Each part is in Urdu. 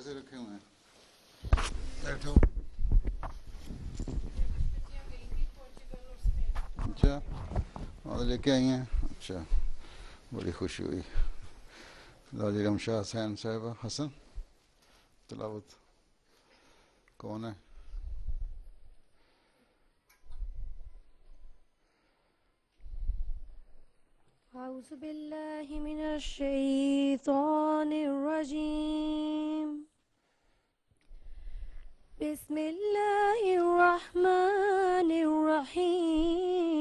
پیسے رکھے ہوئے ہیں. بیٹھو. اچھا اور لے کے آئی ہیں. اچھا بڑی خوشی ہوئی. لاجرم شاہ حسین صاحبہ. حسن تلاوت کون ہے؟ اعوذ باللہ من الشیطان الرجیم. بسم اللہ الرحمن الرحیم.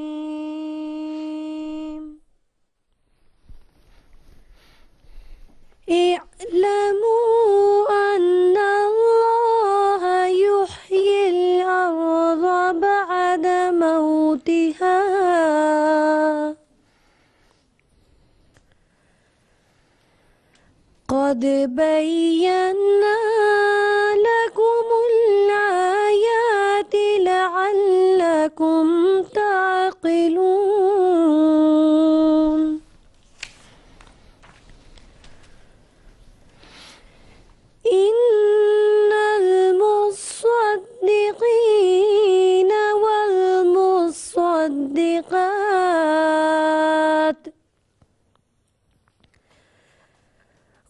اعلموا ان اللہ یحیی الارض بعد موتها قد بينا لكم الآيات لعلكم تعقلون. إن المصدقين والمصدقات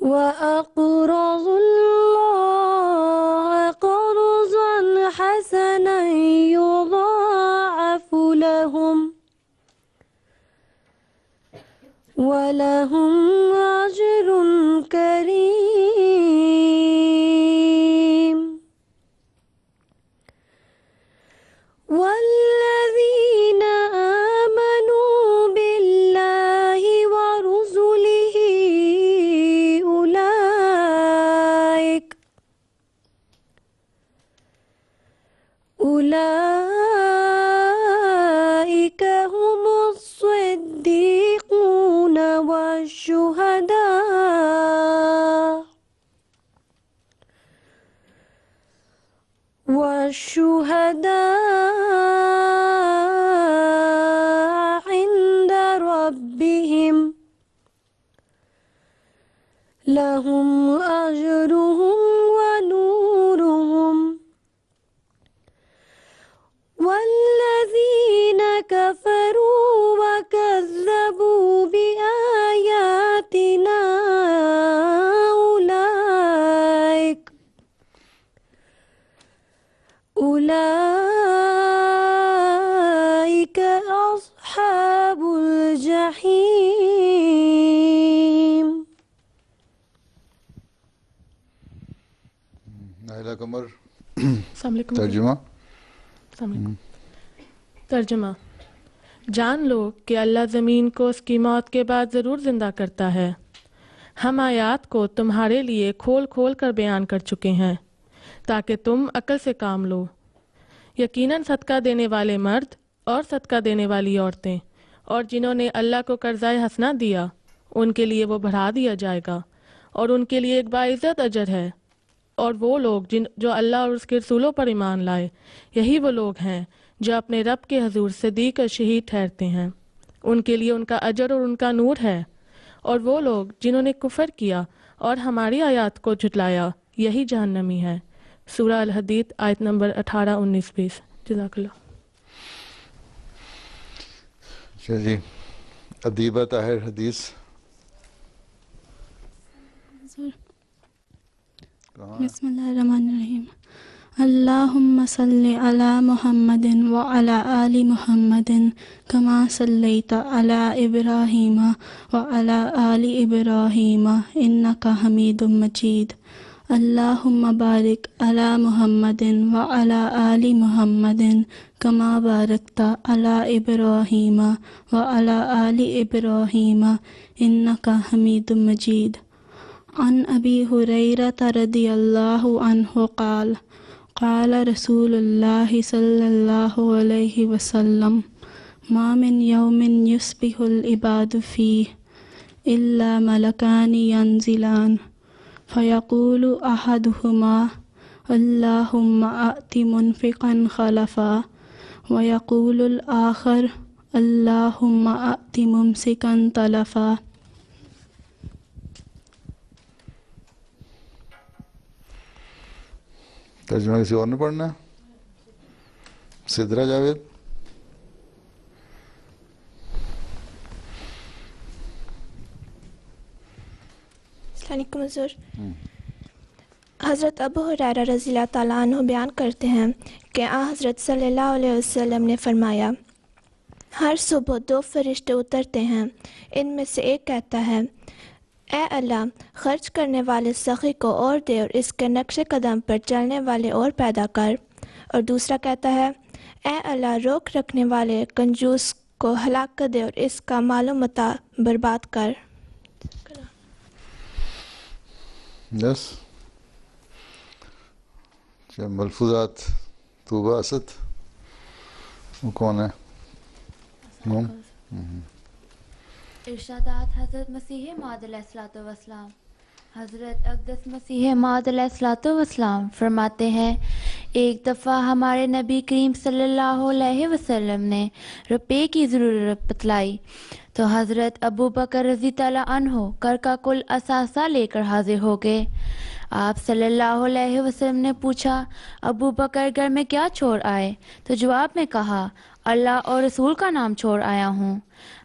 وأقرضوا الله قرضا حسنا يضاعف لهم ولهم أجر كريم. والذين آمنوا بالله ورسله أولئك هم الصديقون والشهداء عند ربهم لهم أجرهم ونورهم. والذين كفروا وكذبوا بآياتنا أولئك أصحاب الجحيم. نائلہ قمر. السلام علیکم. ترجمہ. السلام علیکم. ترجمہ. جان لو کہ اللہ زمین کو اس کی موت کے بعد ضرور زندہ کرتا ہے. ہم آیات کو تمہارے لیے کھول کھول کر بیان کر چکے ہیں تاکہ تم عقل سے کام لو. یقیناً صدقہ دینے والے مرد اور صدقہ دینے والی عورتیں اور جنہوں نے اللہ کو قرضۂ حسنہ دیا ان کے لیے وہ بڑھا دیا جائے گا اور ان کے لیے ایک باعزت اجر ہے. اور وہ لوگ جو اللہ اور اس کے رسولوں پر ایمان لائے یہی وہ لوگ ہیں جو اپنے رب کے حضور صدیق اور شہید ٹھہرتے ہیں. ان کے لیے ان کا اجر اور ان کا نور ہے. اور وہ لوگ جنہوں نے کفر کیا اور ہماری آیات کو جھٹلایا یہی جہنمی ہے. سورہ الحدید آیت نمبر 18-19-20. جزاک اللہ. اچھا جی. ادیبہ طاہر حدیث. بسم اللہ الرحمن الرحیم. اللہم صلی علی محمد وعلی آل محمد کما صلیت علی ابراہیم وعلی آل ابراہیم انک حمید مجید. اللہم بارک علی محمد وعلی آل محمد کما بارکت علی ابراہیم وعلی آل ابراہیم انک حمید مجید. عن ابی ہریرہ رضی اللہ عنہ قال قال رسول اللہ صلی اللہ علیہ وسلم ما من یوم یصبح العباد فیہ الا ملکان ینزلان فیقول احدہما اللہم آت منفقا خلفا ویقول الآخر اللہم آت ممسکا تلفا. ترجمہ کسی اور نے پڑھنا ہے؟ سدرا جاوید. السلام علیکم حضور. حضرت ابو ہریرہ رضی اللہ تعالیٰ عنہ بیان کرتے ہیں کہ حضرت صلی اللہ علیہ وسلم نے فرمایا، ہر صبح 2 فرشتے اترتے ہیں. ان میں سے ایک کہتا ہے، اے اللہ، خرچ کرنے والے سخی کو اور دے اور اس کے نقش قدم پر چلنے والے اور پیدا کر. اور دوسرا کہتا ہے، اے اللہ، روک رکھنے والے کنجوس کو ہلاکت دے اور اس کا مال و متاع برباد کر. یس. ملفوظات طوبہ اسد وہ کون ہے؟ ارشادات حضرت مسیح موعود علیہ الصلوۃ والسلام. حضرت اقدس مسیح موعود علیہ الصلوۃ والسلام فرماتے ہیں، ایک دفعہ ہمارے نبی کریم صلی اللہ علیہ وسلم نے روپے کی ضرورت بتلائی تو حضرت ابو بکر رضی اللہ عنہ کر کا کل اثاثہ لے کر حاضر ہو گئے. آپ صلی اللہ علیہ وسلم نے پوچھا، ابو بکر گھر میں کیا چھوڑ آئے؟ تو جواب میں کہا، اللہ اور رسول کا نام چھوڑ آیا ہوں.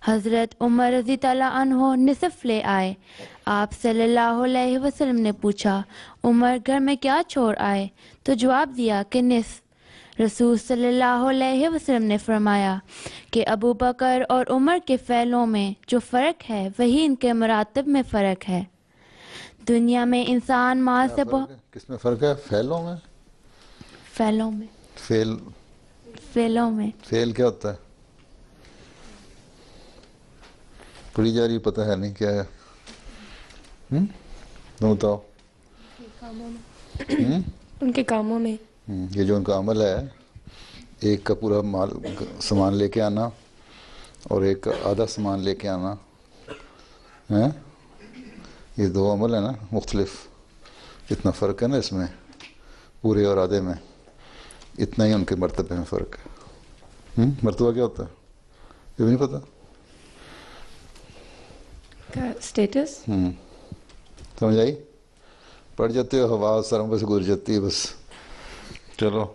حضرت عمر رضی اللہ عنہ نصف لے آئے. آپ صلی اللہ علیہ وسلم نے پوچھا، عمر گھر میں کیا چھوڑ آئے؟ تو جواب دیا کہ نصف. رسول صلی اللہ علیہ وسلم نے فرمایا کہ ابو بکر اور عمر کے فعلوں میں جو فرق ہے وہی ان کے مراتب میں فرق ہے. دنیا میں انسان مال سے کس میں فرق ہے؟ فعلوں میں؟ فعلوں میں. فعلوں میں. فعل کیا ہوتا ہے؟ پڑھی جا رہی پتہ ہے نہیں کیا ہے؟ تم بتاؤ. ان کے کاموں میں. یہ جو ان کا عمل ہے، ایک کا پورا مال سامان لے کے آنا اور ایک کا آدھا سامان لے کے آنا ہے، یہ 2 عمل ہیں نا مختلف. اتنا فرق ہے نا اس میں، پورے اور آدھے میں اتنا ہی ان کے مرتبے میں فرق ہے. مرتبہ کیا ہوتا ہے یہ بھی نہیں پتہ؟ اسٹیٹس. سمجھ آئی؟ پڑھ جاتے ہو، ہوا سروں پہ سے گزر جاتی ہے بس. چلو.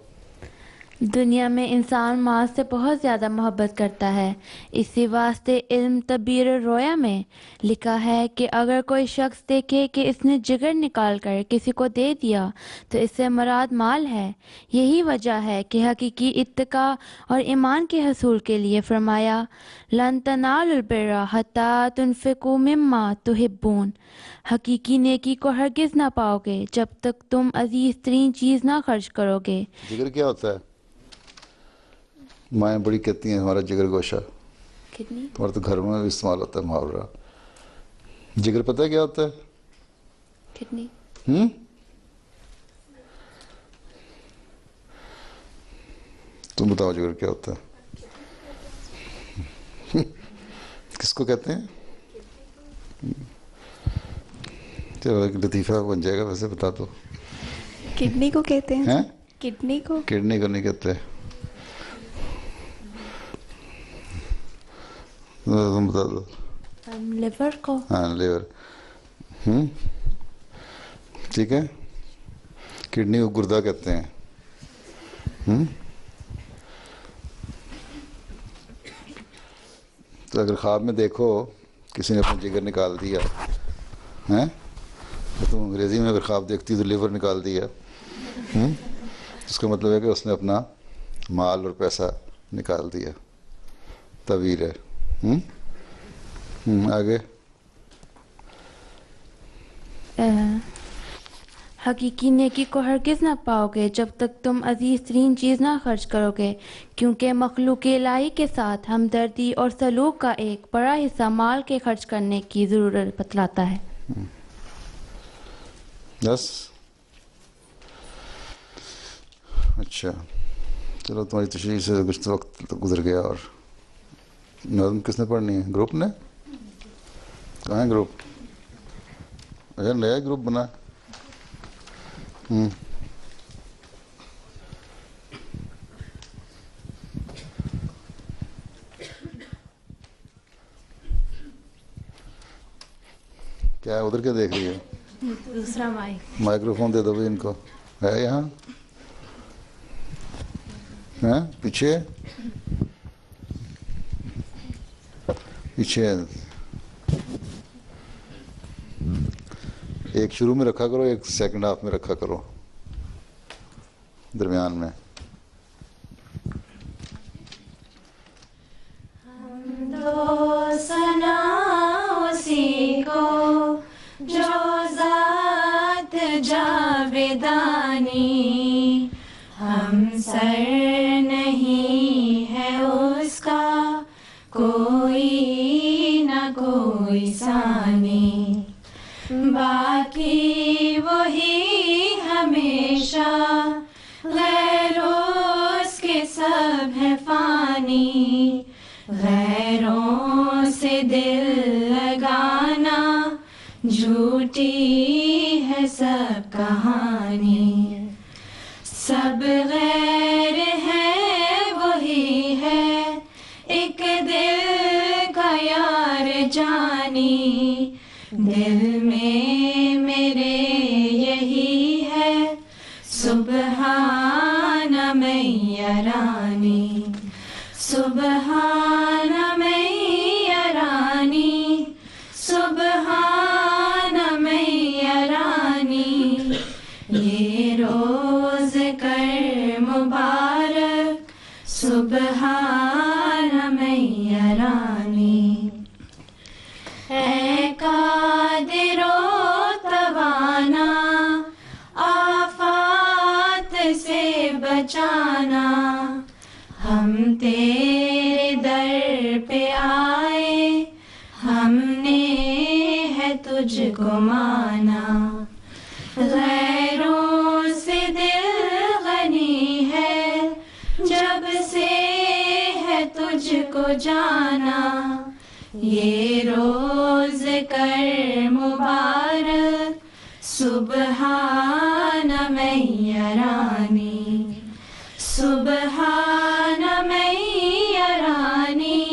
دنیا میں انسان مال سے بہت زیادہ محبت کرتا ہے. اسی واسطے علم تعبیر رویا میں لکھا ہے کہ اگر کوئی شخص دیکھے کہ اس نے جگر نکال کر کسی کو دے دیا تو اس سے مراد مال ہے. یہی وجہ ہے کہ حقیقی اتقاء اور ایمان کے حصول کے لیے فرمایا، لن تنالوا البر حتی تنفقوا مما تحبون. حقیقی نیکی کو ہرگز نہ پاؤ گے جب تک تم عزیز ترین چیز نہ خرچ کرو گے. جگر کیا ہوتا ہے؟ مائیں بڑی کہتی ہیں ہمارا جگر گوشہ. کتنی تمہارے تو گھر میں بھی استعمال ہوتا ہے محاورہ. جگر پتہ ہے کیا ہوتا ہے؟ کتنی تم بتاؤ جگر کیا ہوتا ہے؟ کس کو کہتے ہیں؟ چلو ایک لطیفہ بن جائے گا. ویسے بتا دو. کڈنی کو کہتے ہیں. کڈنی کو نہیں کہتے. تم بتا دو. لیور کو. ہاں لیور. ٹھیک ہے. کڈنی کو گردہ کہتے ہیں. تو اگر خواب میں دیکھو کسی نے اپنا جگر نکال دیا ہے، تو تم انگریزی میں اگر خواب دیکھتی تو لیور نکال دیا، اس کا مطلب ہے کہ اس نے اپنا مال اور پیسہ نکال دیا. تعبیر ہے. آگے. حقیقی نیکی کو ہرگز نہ پاؤ گے جب تک تم عزیز ترین چیز نہ خرچ کرو گے، کیونکہ مخلوق الہی کے ساتھ ہمدردی اور سلوک کا ایک بڑا حصہ مال کے خرچ کرنے کی ضرورت بتلاتا ہے. بس. اچھا چلو، تمہاری تشریح سے کچھ وقت گزر گیا. اور نظم کس نے پڑھنی ہے؟ گروپ نے؟ کہاں ہے گروپ؟ اچھا نیا گروپ بنا. کیا ادھر کیا دیکھ رہی ہے؟ دوسرا مائکرو فون دے دو بھی ان کو. ہے یہاں ہیں پیچھے پیچھے ایک شروع میں رکھا کرو، ایک سیکنڈ ہاف میں رکھا کرو، درمیان میں. ثنا اسی کو جو ذات جاویدانی، ہم سر نہیں ہے اس کا کوئی نہ کوئی ثانی، باقی وہی ہمیشہ غیر اس کے سب ہے فانی، غیروں سے دل لگانا جھوٹی ہے سب کہانی، سب غیر ہے وہی ہے ایک دل کا یار جانی، دل میں میرے یہی ہے سبحان میاں رانی، سبحان میاں رانی، سبحان میاں رانی، یہ روز کر مبارک سبحان میاں رانی، اے قادر و توانا آفات سے بچانا، ہم تیرے در پہ آئے ہم نے ہے تجھ کو مانا، غیروں سے دل غنی ہے جب سے ہے تجھ کو جانا، یہ روز کر مبارک سبحان میاں رانی، سبحان میاں رانی،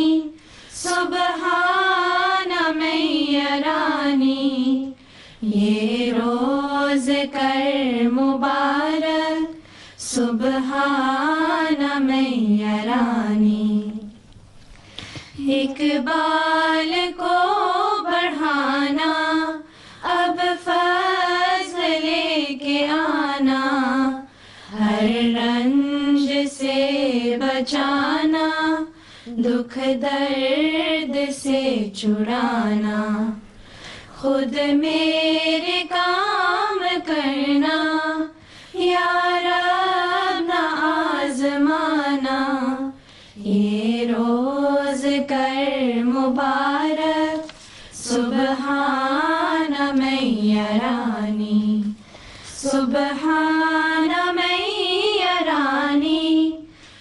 سبحان میاں رانی، یہ روز کر مبارک سبحان میاں رانی، اقبال کو بڑھانا اب فضل لے کے آنا، ہر رنج سے بچانا دکھ درد سے چھڑانا، خود میرے کام کرنا یا رب نہ آزمانا، یہ روز کر مبارک سبحان میاں رانی، سبحان میاں رانی،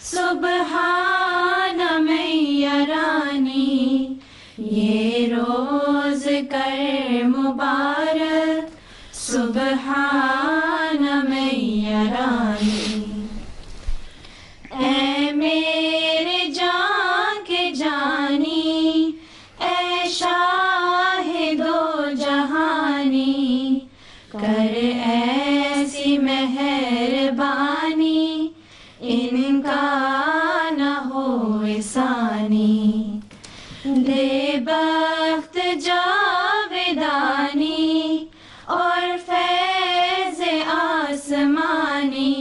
سبحان میاں رانی، یہ روز کر مبارک سبحان میاں رانی، اے میرے جان کے جانی، اے شاہد و جہانی، کر ایسی مہربانی ان کا نہ ہو ثانی، دے بخت جاویدانی اور فیض آسمانی،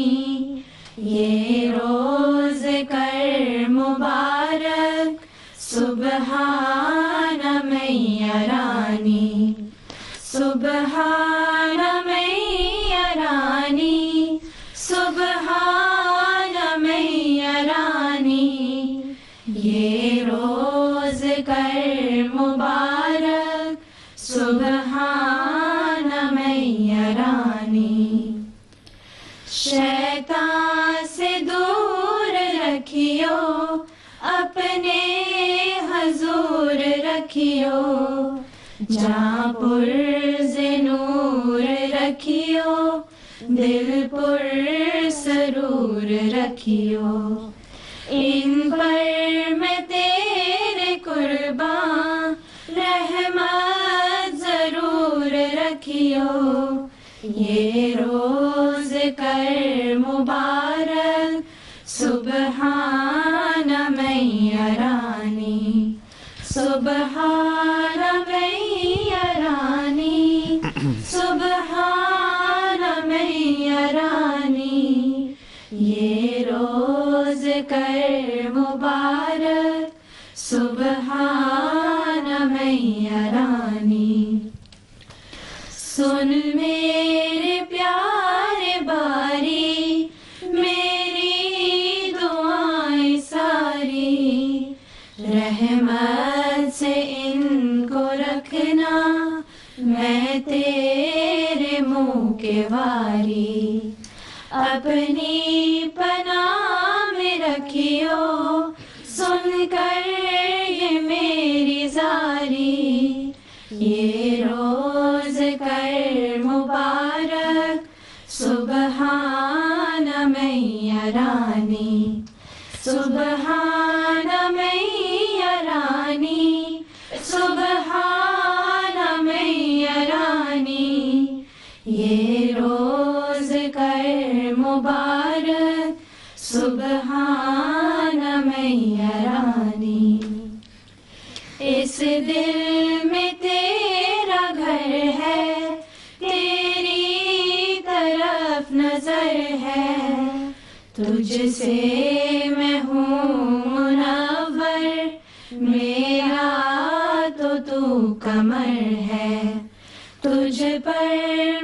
یہ روز کر مبارک سبحان میاں رانی، سبحان میاں رانی، سبحان میاں رانی، یہ روز کر مبارک سبحان میاں رانی، شیطان سے دور رکھیو اپنے حضور رکھیو، جہاں پرز نور رکھیو دل پر سرور رکھیو، ان پر میں تیرے قربان رحمت ضرور رکھیو، یہ روز کر مبارک سبحان سبحان میرانی سبحان میرانی یہ روز کر مبارک سبحان میرانی سن میرے پیارے باری میری دعائیں ساری رحمت سے ان کو رکھنا میں تیرے منہ کے واری اپنی پناہ میں رکھیو سن کر یہ میری زاری یہ روز کر مبارک سبحان میرانی سبحان میرانی سبحان میرانی یہ روز کر مبارک سبحان میرانی اس دل میں تیرا گھر ہے تیری طرف نظر ہے تجھ سے میں ہوں منور میرا تو کمر ہے تجھ پر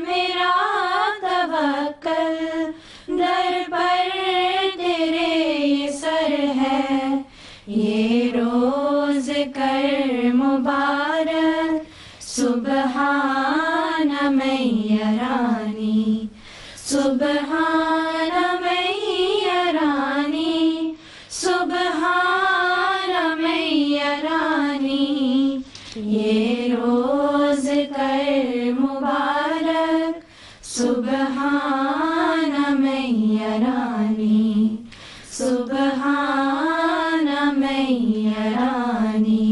میرا توکل در پر تیرے یہ سر ہے یہ روز کر مبارک سبحان میرانی سبحان میرانی سبحان میرانی یہ روز کر مبارک سبحان میرانی سبحان میرانی.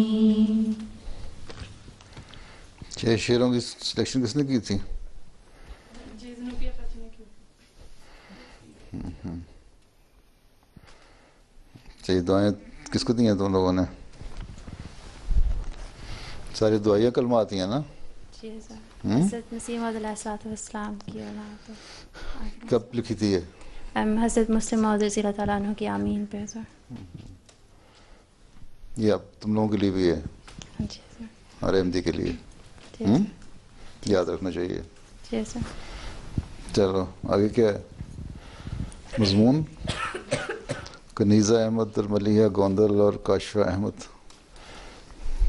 چھ شعروں کی سلیکشن کس نے کی تھی؟ چاہیے دعائیں کس کو دی ہیں تم لوگوں نے؟ ساری دعائیں کلمات ہیں نا؟ جی سر. حضرت مسیح موعود علیہ السلام کی اولاد. کب لکھی تھی یہ؟ حضرت مسلم موعود رضی اللہ تعالیٰ عنہ کی آمین پہ سر. یہ اب تم لوگوں کے لیے بھی ہے؟ جی سر. اور احمدی کے لیے یاد رکھنا چاہیے. جی سر. چلو آگے کیا ہے مضمون؟ کنیزہ احمد الملیحہ گوندل اور کاشفہ احمد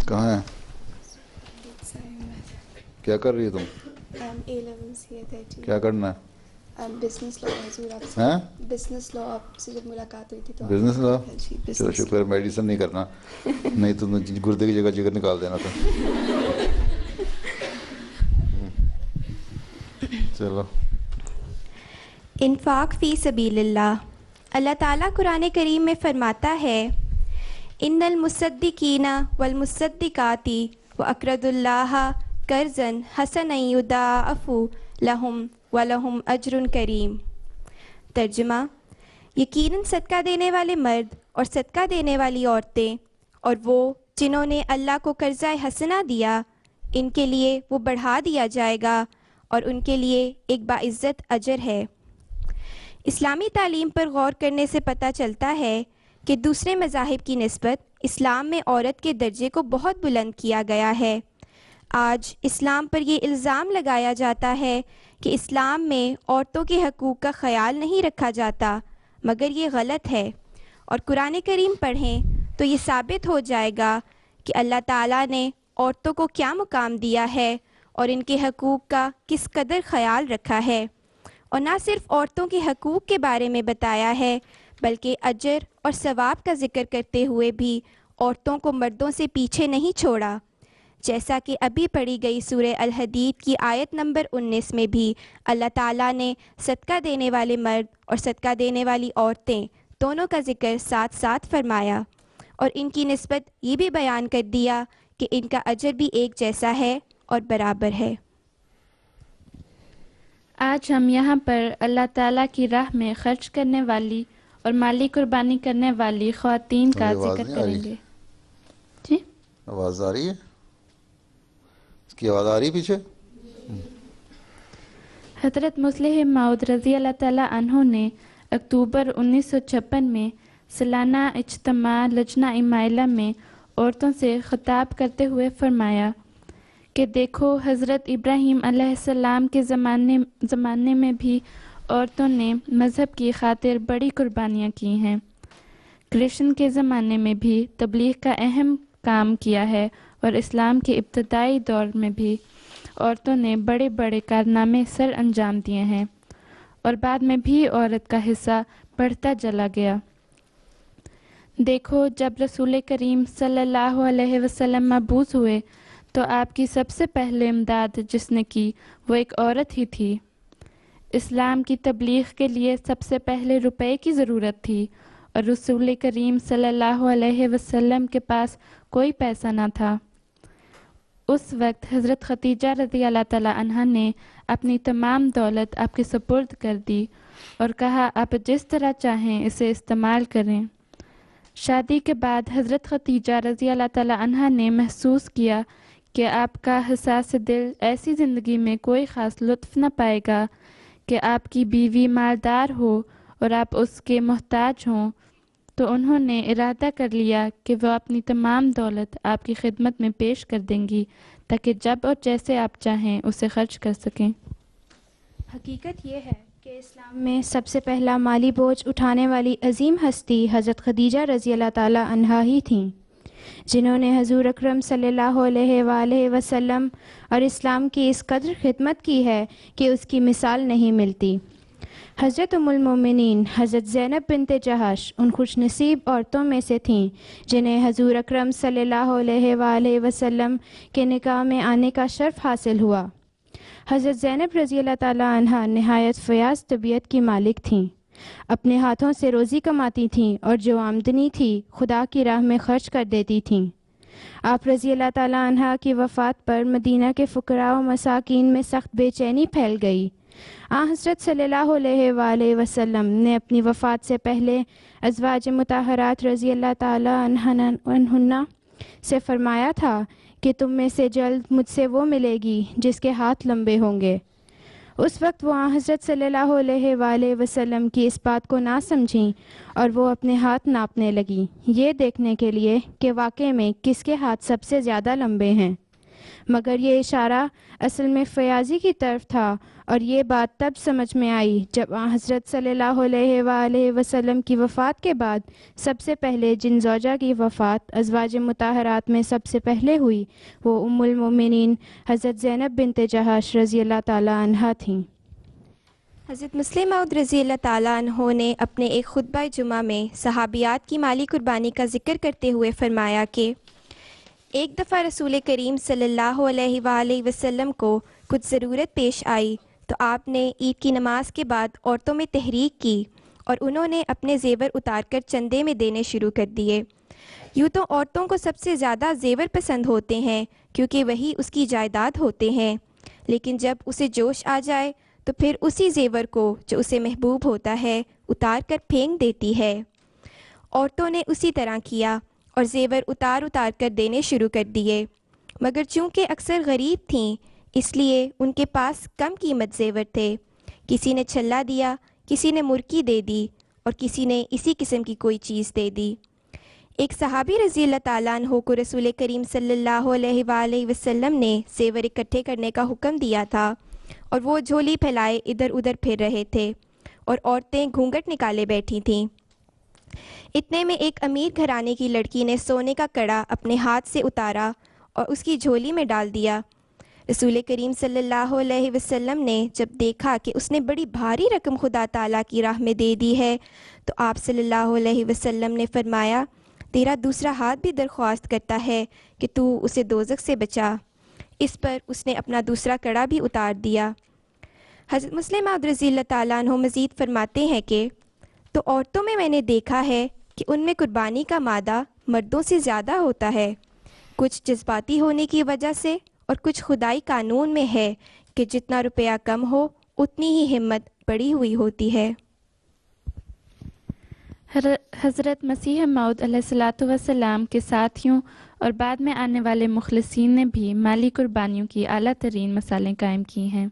کہاں ہیں؟ کیا کر رہی ہے تم؟ کیا کرنا ہے؟ بزنس لا حضور آپ سے بزنس لا آپ سے جب ملاقات ہوئی تھی تو بزنس لا. چلو شکر. میڈیسن نہیں کرنا نہیں تو گردے کی جگہ جگر نکال دینا تھا. چلو. انفاق فی سبیل اللہ. اللہ تعالیٰ قرآن کریم میں فرماتا ہے ان المصدقین والمصدقات واقرضوا اللہ قرضا حسنا یضاعف لہم وَلَهُمْ اجر کریم. ترجمہ: یقیناً صدقہ دینے والے مرد اور صدقہ دینے والی عورتیں اور وہ جنہوں نے اللہ کو قرضہ حسنہ دیا ان کے لیے وہ بڑھا دیا جائے گا اور ان کے لیے ایک باعزت اجر ہے. اسلامی تعلیم پر غور کرنے سے پتہ چلتا ہے کہ دوسرے مذاہب کی نسبت اسلام میں عورت کے درجے کو بہت بلند کیا گیا ہے. آج اسلام پر یہ الزام لگایا جاتا ہے کہ اسلام میں عورتوں کے حقوق کا خیال نہیں رکھا جاتا، مگر یہ غلط ہے. اور قرآن کریم پڑھیں تو یہ ثابت ہو جائے گا کہ اللہ تعالیٰ نے عورتوں کو کیا مقام دیا ہے اور ان کے حقوق کا کس قدر خیال رکھا ہے. اور نہ صرف عورتوں کے حقوق کے بارے میں بتایا ہے بلکہ اجر اور ثواب کا ذکر کرتے ہوئے بھی عورتوں کو مردوں سے پیچھے نہیں چھوڑا. جیسا کہ ابھی پڑھی گئی سورہ الحدید کی آیت نمبر 19 میں بھی اللہ تعالیٰ نے صدقہ دینے والے مرد اور صدقہ دینے والی عورتیں دونوں کا ذکر ساتھ ساتھ فرمایا اور ان کی نسبت یہ بھی بیان کر دیا کہ ان کا اجر بھی ایک جیسا ہے اور برابر ہے. آج ہم یہاں پر اللہ تعالیٰ کی راہ میں خرچ کرنے والی اور مالی قربانی کرنے والی خواتین کا ذکر کریں گے. جی آواز آواز آ رہی ہے؟ اس کی آواز آ رہی پیچھے؟ حضرت مسلم موعود رضی اللہ تعالیٰ عنہ نے اکتوبر 1956 میں سالانہ اجتماع لجنہ مائلہ میں عورتوں سے خطاب کرتے ہوئے فرمایا کہ دیکھو، حضرت ابراہیم علیہ السلام کے زمانے میں بھی عورتوں نے مذہب کی خاطر بڑی قربانیاں کی ہیں، کرشن کے زمانے میں بھی تبلیغ کا اہم کام کیا ہے، اور اسلام کے ابتدائی دور میں بھی عورتوں نے بڑے بڑے کارنامے سر انجام دیے ہیں، اور بعد میں بھی عورت کا حصہ بڑھتا چلا گیا۔ دیکھو، جب رسول کریم صلی اللہ علیہ وسلم مبعوث ہوئے تو آپ کی سب سے پہلے امداد جس نے کی وہ ایک عورت ہی تھی۔ اسلام کی تبلیغ کے لیے سب سے پہلے روپے کی ضرورت تھی، اور رسول کریم صلی اللہ علیہ وسلم کے پاس کوئی پیسہ نہ تھا۔ اس وقت حضرت خدیجہ رضی اللہ تعالیٰ عنہا نے اپنی تمام دولت آپ کے سپرد کر دی اور کہا آپ جس طرح چاہیں اسے استعمال کریں۔ شادی کے بعد حضرت خدیجہ رضی اللہ تعالیٰ عنہا نے محسوس کیا کہ آپ کا حساس دل ایسی زندگی میں کوئی خاص لطف نہ پائے گا کہ آپ کی بیوی مالدار ہو اور آپ اس کے محتاج ہوں، تو انہوں نے ارادہ کر لیا کہ وہ اپنی تمام دولت آپ کی خدمت میں پیش کر دیں گی تاکہ جب اور جیسے آپ چاہیں اسے خرچ کر سکیں۔ حقیقت یہ ہے کہ اسلام میں سب سے پہلا مالی بوجھ اٹھانے والی عظیم ہستی حضرت خدیجہ رضی اللہ تعالی عنہا ہی تھیں، جنہوں نے حضور اکرم صلی اللہ علیہ وآلہ وسلم اور اسلام کی اس قدر خدمت کی ہے کہ اس کی مثال نہیں ملتی۔ حضرت ام المومنین حضرت زینب بنت جہش ان خوش نصیب عورتوں میں سے تھیں جنہیں حضور اکرم صلی اللہ علیہ وآلہ وسلم کے نکاح میں آنے کا شرف حاصل ہوا۔ حضرت زینب رضی اللہ تعالیٰ عنہا نہایت فیاض طبیعت کی مالک تھیں، اپنے ہاتھوں سے روزی کماتی تھیں اور جو آمدنی تھی خدا کی راہ میں خرچ کر دیتی تھیں۔ آپ رضی اللہ تعالیٰ عنہا کی وفات پر مدینہ کے فقراء و مساکین میں سخت بے چینی پھیل گئی۔ حضرت صلی اللہ علیہ وآلہ وسلم نے اپنی وفات سے پہلے ازواج مطہرات رضی اللہ تعالیٰ عنہن سے فرمایا تھا کہ تم میں سے جلد مجھ سے وہ ملے گی جس کے ہاتھ لمبے ہوں گے۔ اس وقت وہ حضرت صلی اللہ علیہ وآلہ وسلم کی اس بات کو نہ سمجھیں اور وہ اپنے ہاتھ ناپنے لگیں، یہ دیکھنے کے لیے کہ واقع میں کس کے ہاتھ سب سے زیادہ لمبے ہیں، مگر یہ اشارہ اصل میں فیاضی کی طرف تھا، اور یہ بات تب سمجھ میں آئی جب حضرت صلی اللہ علیہ وآلہ وسلم کی وفات کے بعد سب سے پہلے جن زوجہ کی وفات ازواج مطہرات میں سب سے پہلے ہوئی وہ ام المومنین حضرت زینب بنت جہش رضی اللہ تعالیٰ عنہا تھیں۔ حضرت مسلم موعود رضی اللہ تعالیٰ عنہ نے اپنے ایک خطبہ جمعہ میں صحابیات کی مالی قربانی کا ذکر کرتے ہوئے فرمایا کہ ایک دفعہ رسول کریم صلی اللہ علیہ وآلہ وسلم کو کچھ ضرورت پیش آئی تو آپ نے عید کی نماز کے بعد عورتوں میں تحریک کی اور انہوں نے اپنے زیور اتار کر چندے میں دینے شروع کر دیے۔ یوں تو عورتوں کو سب سے زیادہ زیور پسند ہوتے ہیں کیونکہ وہی اس کی جائیداد ہوتے ہیں، لیکن جب اسے جوش آ جائے تو پھر اسی زیور کو جو اسے محبوب ہوتا ہے اتار کر پھینک دیتی ہے۔ عورتوں نے اسی طرح کیا اور زیور اتار کر دینے شروع کر دیے، مگر چونکہ اکثر غریب تھیں اس لیے ان کے پاس کم قیمت زیور تھے۔ کسی نے چھلا دیا، کسی نے مرکی دے دی اور کسی نے اسی قسم کی کوئی چیز دے دی۔ ایک صحابی رضی اللہ تعالیٰ عنہ کو رسول کریم صلی اللہ علیہ وآلہ وسلم نے زیور اکٹھے کرنے کا حکم دیا تھا اور وہ جھولی پھیلائے ادھر ادھر پھر رہے تھے اور عورتیں گھونگھٹ نکالے بیٹھی تھیں۔ اتنے میں ایک امیر گھرانے کی لڑکی نے سونے کا کڑا اپنے ہاتھ سے اتارا اور اس کی جھولی میں ڈال دیا۔ رسول کریم صلی اللہ علیہ وسلم نے جب دیکھا کہ اس نے بڑی بھاری رقم خدا تعالیٰ کی راہ میں دے دی ہے تو آپ صلی اللہ علیہ وسلم نے فرمایا، تیرا دوسرا ہاتھ بھی درخواست کرتا ہے کہ تو اسے دوزخ سے بچا۔ اس پر اس نے اپنا دوسرا کڑا بھی اتار دیا۔ حضرت مسلم موعود رضی اللہ تعالیٰ عنہ مزید فرماتے ہیں کہ تو عورتوں میں نے دیکھا ہے کہ ان میں قربانی کا مادہ مردوں سے زیادہ ہوتا ہے، کچھ جذباتی ہونے کی وجہ سے اور کچھ خدائی قانون میں ہے کہ جتنا روپیہ کم ہو اتنی ہی ہمت بڑی ہوئی ہوتی ہے۔ حضرت مسیح موعود علیہ الصلوۃ والسلام کے ساتھیوں اور بعد میں آنے والے مخلصین نے بھی مالی قربانیوں کی اعلیٰ ترین مثالیں قائم کی ہیں،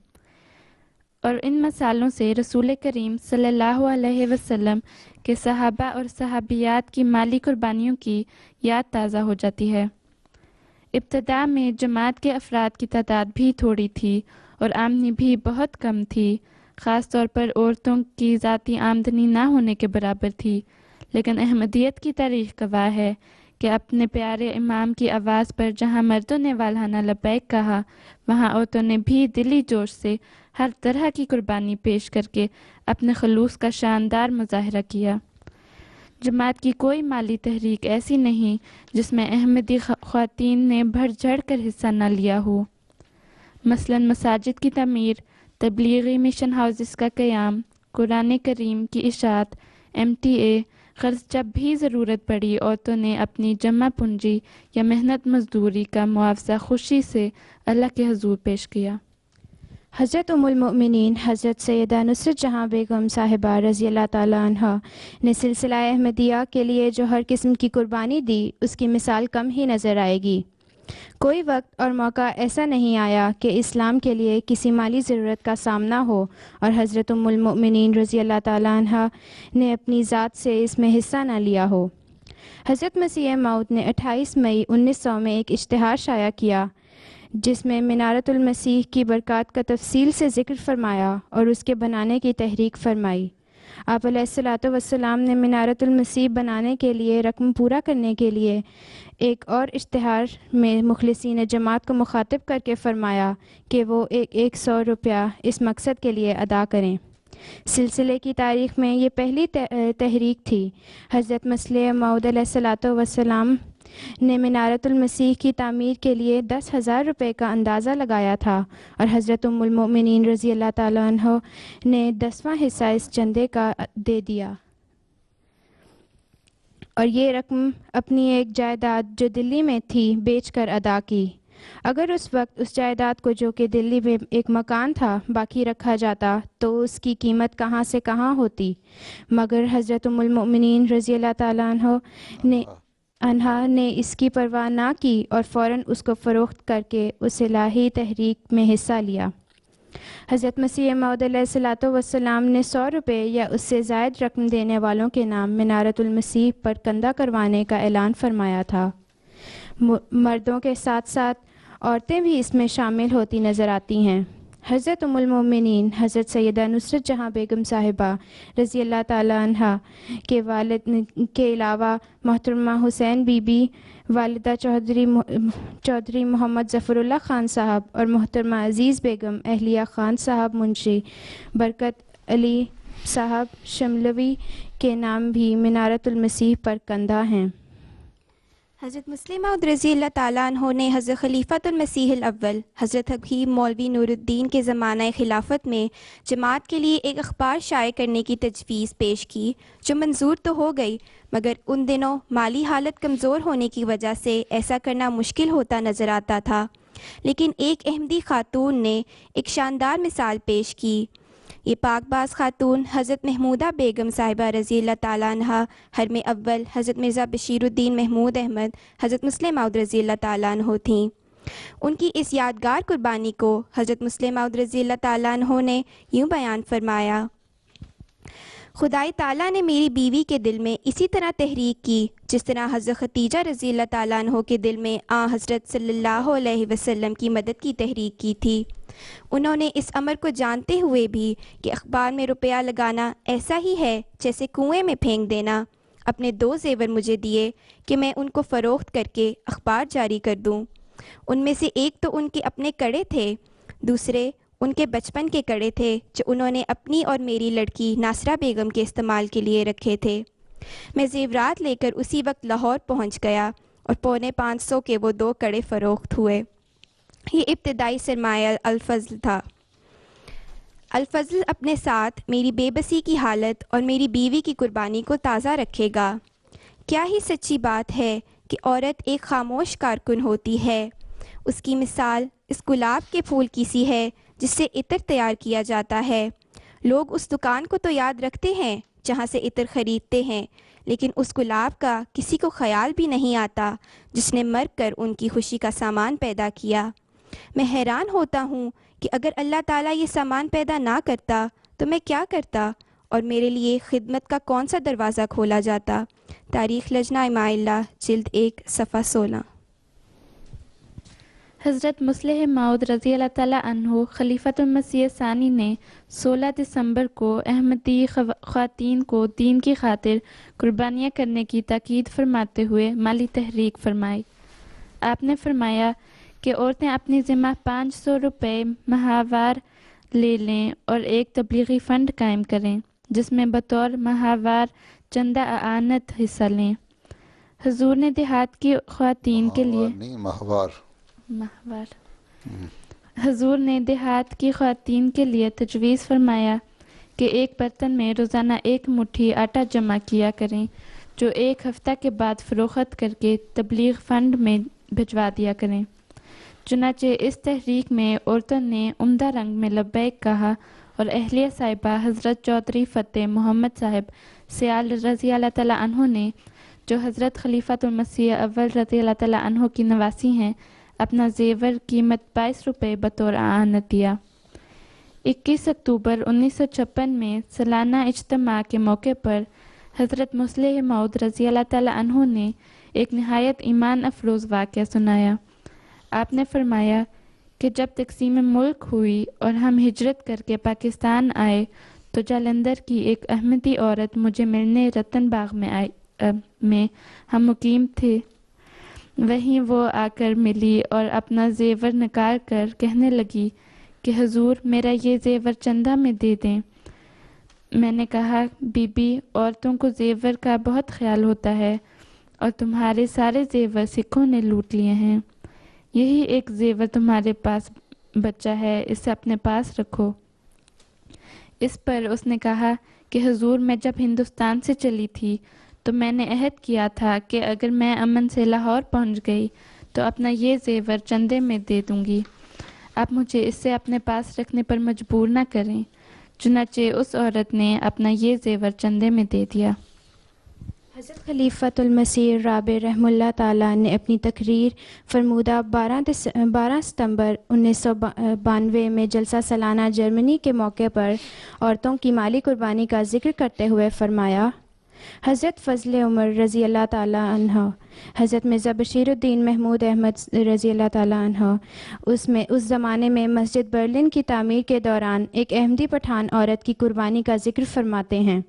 اور ان مثالوں سے رسول کریم صلی اللہ علیہ وسلم کے صحابہ اور صحابیات کی مالی قربانیوں کی یاد تازہ ہو جاتی ہے۔ ابتداء میں جماعت کے افراد کی تعداد بھی تھوڑی تھی اور آمدنی بھی بہت کم تھی، خاص طور پر عورتوں کی ذاتی آمدنی نہ ہونے کے برابر تھی، لیکن احمدیت کی تاریخ گواہ ہے کہ اپنے پیارے امام کی آواز پر جہاں مردوں نے والہانہ لبیک کہا، وہاں عورتوں نے بھی دلی جوش سے ہر طرح کی قربانی پیش کر کے اپنے خلوص کا شاندار مظاہرہ کیا۔ جماعت کی کوئی مالی تحریک ایسی نہیں جس میں احمدی خواتین نے بڑھ چڑھ کر حصہ نہ لیا ہو، مثلا مساجد کی تعمیر، تبلیغی مشن ہاؤسز کا قیام، قرآن کریم کی اشاعت، MTA، غرض جب بھی ضرورت پڑی عورتوں نے اپنی جمع پونجی یا محنت مزدوری کا معاوضہ خوشی سے اللہ کے حضور پیش کیا۔ حضرت ام المؤمنین حضرت سیدہ نصرت جہاں بیگم صاحبہ رضی اللہ تعالیٰ عنہ نے سلسلہ احمدیہ کے لیے جو ہر قسم کی قربانی دی، اس کی مثال کم ہی نظر آئے گی۔ کوئی وقت اور موقع ایسا نہیں آیا کہ اسلام کے لیے کسی مالی ضرورت کا سامنا ہو اور حضرت ام المؤمنین رضی اللہ تعالیٰ عنہ نے اپنی ذات سے اس میں حصہ نہ لیا ہو۔ حضرت مسیح موعود نے 28 مئی 1900 میں ایک اشتہار شائع کیا جس میں منارت المسیح کی برکات کا تفصیل سے ذکر فرمایا اور اس کے بنانے کی تحریک فرمائی۔ آپ علیہ الصلوۃ والسلام نے منارت المسیح بنانے کے لیے رقم پورا کرنے کے لیے ایک اور اشتہار میں مخلصین جماعت کو مخاطب کر کے فرمایا کہ وہ 100 روپیہ اس مقصد کے لیے ادا کریں۔ سلسلے کی تاریخ میں یہ پہلی تحریک تھی۔ حضرت مسیح موعود علیہ الصلوۃ والسلام نے منارت المسیح کی تعمیر کے لیے 10,000 روپے کا اندازہ لگایا تھا اور حضرت ام المؤمنین رضی اللہ تعالیٰ عنہ نے 10واں حصہ اس چندے کا دے دیا اور یہ رقم اپنی ایک جائیداد جو دلی میں تھی بیچ کر ادا کی۔ اگر اس وقت اس جائیداد کو جو کہ دلی میں ایک مکان تھا باقی رکھا جاتا تو اس کی قیمت کہاں سے کہاں ہوتی، مگر حضرت ام المؤمنین رضی اللہ تعالیٰ عنہ نے اس کی پرواہ نہ کی اور فوراً اس کو فروخت کر کے اس الہی تحریک میں حصہ لیا۔ حضرت مسیح موعود علیہ الصلوۃ والسلام نے 100 روپے یا اس سے زائد رقم دینے والوں کے نام منارت المسیح پر کندہ کروانے کا اعلان فرمایا تھا۔ مردوں کے ساتھ ساتھ عورتیں بھی اس میں شامل ہوتی نظر آتی ہیں۔ حضرت ام المؤمنین حضرت سیدہ نصرت جہاں بیگم صاحبہ رضی اللہ تعالیٰ عنہ کے والد کے علاوہ محترمہ حسین بی بی، والدہ چودھری محمد ظفر اللہ خان صاحب اور محترمہ عزیز بیگم، اہلیہ خان صاحب منشی، برکت علی صاحب شملوی کے نام بھی منارت المسیح پر کندہ ہیں۔ حضرت مسلم موعود رضی اللہ تعالیٰ عنہ نے حضرت خلیفۃ المسیح الاول حضرت حکیم مولوی نور الدین کے زمانہ خلافت میں جماعت کے لیے ایک اخبار شائع کرنے کی تجویز پیش کی، جو منظور تو ہو گئی، مگر ان دنوں مالی حالت کمزور ہونے کی وجہ سے ایسا کرنا مشکل ہوتا نظر آتا تھا۔ لیکن ایک احمدی خاتون نے ایک شاندار مثال پیش کی۔ یہ پاک باز خاتون حضرت محمودہ بیگم صاحبہ رضی اللہ تعالیٰ عنہ حرم اول حضرت مرزا بشیر الدین محمود احمد حضرت مسلم موعود رضی اللہ تعالیٰ عنہ تھیں۔ ان کی اس یادگار قربانی کو حضرت مسلم موعود رضی اللہ تعالیٰ عنہ نے یوں بیان فرمایا: خدائی تعالیٰ نے میری بیوی کے دل میں اسی طرح تحریک کی جس طرح حضرت ختیجہ رضی اللہ تعالیٰ عنہ کے دل میں حضرت صلی اللہ علیہ وسلم کی مدد کی تحریک کی تھی۔ انہوں نے اس امر کو جانتے ہوئے بھی کہ اخبار میں روپیہ لگانا ایسا ہی ہے جیسے کنویں میں پھینک دینا، اپنے 2 زیور مجھے دیے کہ میں ان کو فروخت کر کے اخبار جاری کر دوں۔ ان میں سے ایک تو ان کے اپنے کڑے تھے، دوسرے ان کے بچپن کے کڑے تھے جو انہوں نے اپنی اور میری لڑکی ناصرہ بیگم کے استعمال کے لیے رکھے تھے۔ میں زیورات لے کر اسی وقت لاہور پہنچ گیا اور 550 کے وہ 2 کڑے فروخت ہوئے۔ یہ ابتدائی سرمایہ الفضل تھا۔ الفضل اپنے ساتھ میری بے بسی کی حالت اور میری بیوی کی قربانی کو تازہ رکھے گا۔ کیا ہی سچی بات ہے کہ عورت ایک خاموش کارکن ہوتی ہے۔ اس کی مثال اس گلاب کے پھول کی سی ہے جس سے عطر تیار کیا جاتا ہے۔ لوگ اس دکان کو تو یاد رکھتے ہیں جہاں سے عطر خریدتے ہیں، لیکن اس گلاب کا کسی کو خیال بھی نہیں آتا جس نے مر کر ان کی خوشی کا سامان پیدا کیا۔ میں حیران ہوتا ہوں کہ اگر اللہ تعالیٰ یہ سامان پیدا نہ کرتا تو میں کیا کرتا اور میرے لیے خدمت کا کون سا دروازہ کھولا جاتا۔ تاریخ لجنہ اماء اللہ جلد 1 صفحہ 16۔ حضرت مصلح موعود رضی اللہ تعالیٰ عنہ خلیفۃ المسیح ثانی نے 16 دسمبر کو احمدی خواتین کو دین کی خاطر قربانیاں کرنے کی تاکید فرماتے ہوئے مالی تحریک فرمائی۔ آپ نے فرمایا کہ عورتیں اپنی ذمہ 500 روپے ماہوار لے لیں اور ایک تبلیغی فنڈ قائم کریں جس میں بطور ماہوار چندہ اعانت حصہ لیں۔ حضور نے دیہات کی خواتین کے لیے حضور نے دیہات کی خواتین کے لیے تجویز فرمایا کہ ایک برتن میں روزانہ 1 مٹھی آٹا جمع کیا کریں جو 1 ہفتہ کے بعد فروخت کر کے تبلیغ فنڈ میں بھجوا دیا کریں۔ چنانچہ اس تحریک میں عورتوں نے عمدہ رنگ میں لبیک کہا اور اہلیہ صاحبہ حضرت چودھری فتح محمد صاحب سیال رضی اللہ تعالیٰ عنہ نے جو حضرت خلیفۃ المسیح اول رضی اللہ تعالیٰ عنہ کی نواسی ہیں اپنا زیور قیمت 22 روپے بطور اعانت دیا۔ 21 اکتوبر 1956 میں سالانہ اجتماع کے موقع پر حضرت مصلح موعود رضی اللہ تعالیٰ عنہ نے ایک نہایت ایمان افروز واقعہ سنایا۔ آپ نے فرمایا کہ جب تقسیم ملک ہوئی اور ہم ہجرت کر کے پاکستان آئے تو جالندھر کی ایک احمدی عورت مجھے ملنے رتن باغ میں ہم مقیم تھے، وہیں وہ آ کر ملی اور اپنا زیور نکال کر کہنے لگی کہ حضور میرا یہ زیور چندہ میں دے دیں۔ میں نے کہا بی بی عورتوں کو زیور کا بہت خیال ہوتا ہے اور تمہارے سارے زیور سکھوں نے لوٹ لیے ہیں، یہی ایک زیور تمہارے پاس بچا ہے، اسے اپنے پاس رکھو۔ اس پر اس نے کہا کہ حضور میں جب ہندوستان سے چلی تھی تو میں نے عہد کیا تھا کہ اگر میں امن سے لاہور پہنچ گئی تو اپنا یہ زیور چندے میں دے دوں گی، آپ مجھے اس سے اپنے پاس رکھنے پر مجبور نہ کریں۔ چنانچہ اس عورت نے اپنا یہ زیور چندے میں دے دیا۔ حضرت خلیفۃ المسیح رابع رحمہ اللہ تعالیٰ نے اپنی تقریر فرمودہ 12 ستمبر 1992 میں جلسہ سالانہ جرمنی کے موقع پر عورتوں کی مالی قربانی کا ذکر کرتے ہوئے فرمایا، حضرت فضل عمر رضی اللہ تعالیٰ عنہ، حضرت مرزا بشیر الدین محمود احمد رضی اللہ تعالیٰ عنہ اس زمانے میں مسجد برلن کی تعمیر کے دوران ایک احمدی پٹھان عورت کی قربانی کا ذکر فرماتے ہیں۔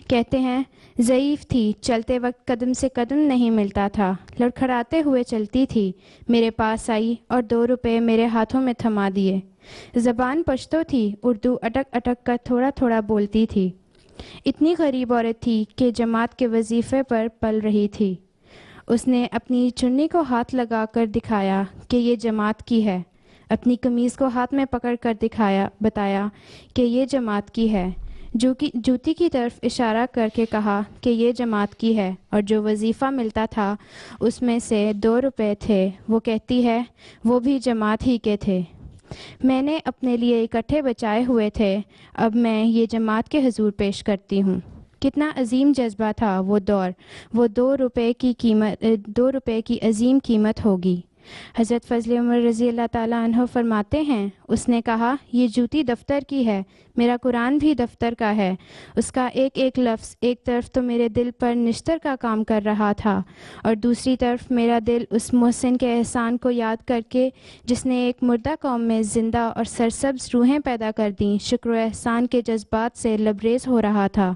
کہتے ہیں ضعیف تھی، چلتے وقت قدم سے قدم نہیں ملتا تھا، لڑکھڑاتے ہوئے چلتی تھی، میرے پاس آئی اور 2 روپے میرے ہاتھوں میں تھما دیے۔ زبان پشتو تھی، اردو اٹک اٹک کر تھوڑا تھوڑا بولتی تھی۔ اتنی غریب عورت تھی کہ جماعت کے وظیفے پر پل رہی تھی۔ اس نے اپنی چنی کو ہاتھ لگا کر دکھایا کہ یہ جماعت کی ہے، اپنی قمیض کو ہاتھ میں پکڑ کر بتایا کہ یہ جماعت کی ہے، جوتی کی طرف اشارہ کر کے کہا کہ یہ جماعت کی ہے، اور جو وظیفہ ملتا تھا اس میں سے 2 روپے تھے۔ وہ کہتی ہے وہ بھی جماعت ہی کے تھے، میں نے اپنے لیے اکٹھے بچائے ہوئے تھے، اب میں یہ جماعت کے حضور پیش کرتی ہوں۔ کتنا عظیم جذبہ تھا وہ دور، وہ 2 روپے کی عظیم قیمت ہوگی۔ حضرت فضل عمر رضی اللہ تعالیٰ عنہ فرماتے ہیں، اس نے کہا یہ جوتی دفتر کی ہے، میرا قرآن بھی دفتر کا ہے، اس کا ایک ایک لفظ ایک طرف تو میرے دل پر نشتر کا کام کر رہا تھا اور دوسری طرف میرا دل اس محسن کے احسان کو یاد کر کے جس نے ایک مردہ قوم میں زندہ اور سرسبز روحیں پیدا کر دیں، شکر و احسان کے جذبات سے لبریز ہو رہا تھا،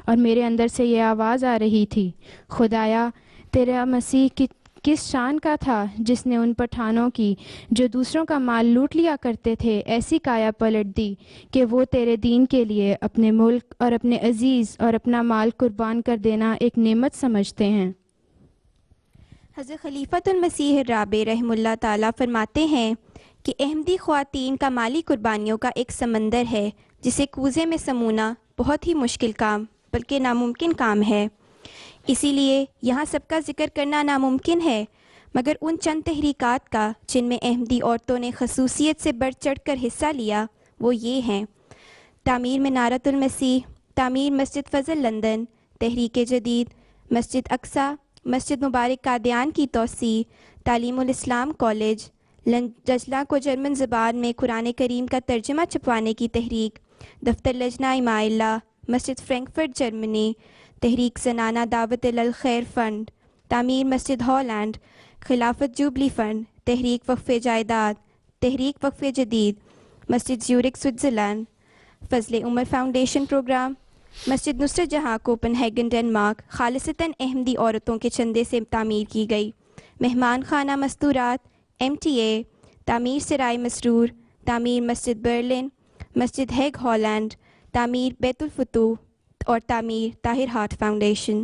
اور میرے اندر سے یہ آواز آ رہی تھی، خدایا تیرا مسیح کس شان کا تھا جس نے ان پٹھانوں کی جو دوسروں کا مال لوٹ لیا کرتے تھے ایسی کایا پلٹ دی کہ وہ تیرے دین کے لیے اپنے ملک اور اپنے عزیز اور اپنا مال قربان کر دینا ایک نعمت سمجھتے ہیں۔ حضرت خلیفۃ المسیح رابع رحمہ اللہ تعالیٰ فرماتے ہیں کہ احمدی خواتین کا مالی قربانیوں کا ایک سمندر ہے جسے کوزے میں سمونا بہت ہی مشکل کام بلکہ ناممکن کام ہے، اسی لیے یہاں سب کا ذکر کرنا ناممکن ہے، مگر ان چند تحریکات کا جن میں احمدی عورتوں نے خصوصیت سے بڑھ چڑھ کر حصہ لیا وہ یہ ہیں: تعمیر منارۃ المسیح، تعمیر مسجد فضل لندن، تحریک جدید، مسجد اقصی، مسجد مبارک قادیان کی توسیع، تعلیم الاسلام کالج، لجنہ کو جرمن زبان میں قرآن کریم کا ترجمہ چھپوانے کی تحریک، دفتر لجنہ اماء اللہ، مسجد فرینکفرٹ جرمنی، تحریک زنانہ دعوت الخیر فنڈ، تعمیر مسجد ہالینڈ، خلافت جوبلی فنڈ، تحریک وقف جائیداد، تحریک وقف جدید، مسجد زیورک سوئٹزرلینڈ، فضل عمر فاؤنڈیشن پروگرام، مسجد نصرت جہاں کوپن ہیگن ڈنمارک خالصتاً احمدی عورتوں کے چندے سے تعمیر کی گئی، مہمان خانہ مستورات، MTA، تعمیر سرائے مسرور، تعمیر مسجد برلن، مسجد ہیگ ہالینڈ، تعمیر بیت الفتوح اور تعمیر طاہر ہارٹ فاؤنڈیشن۔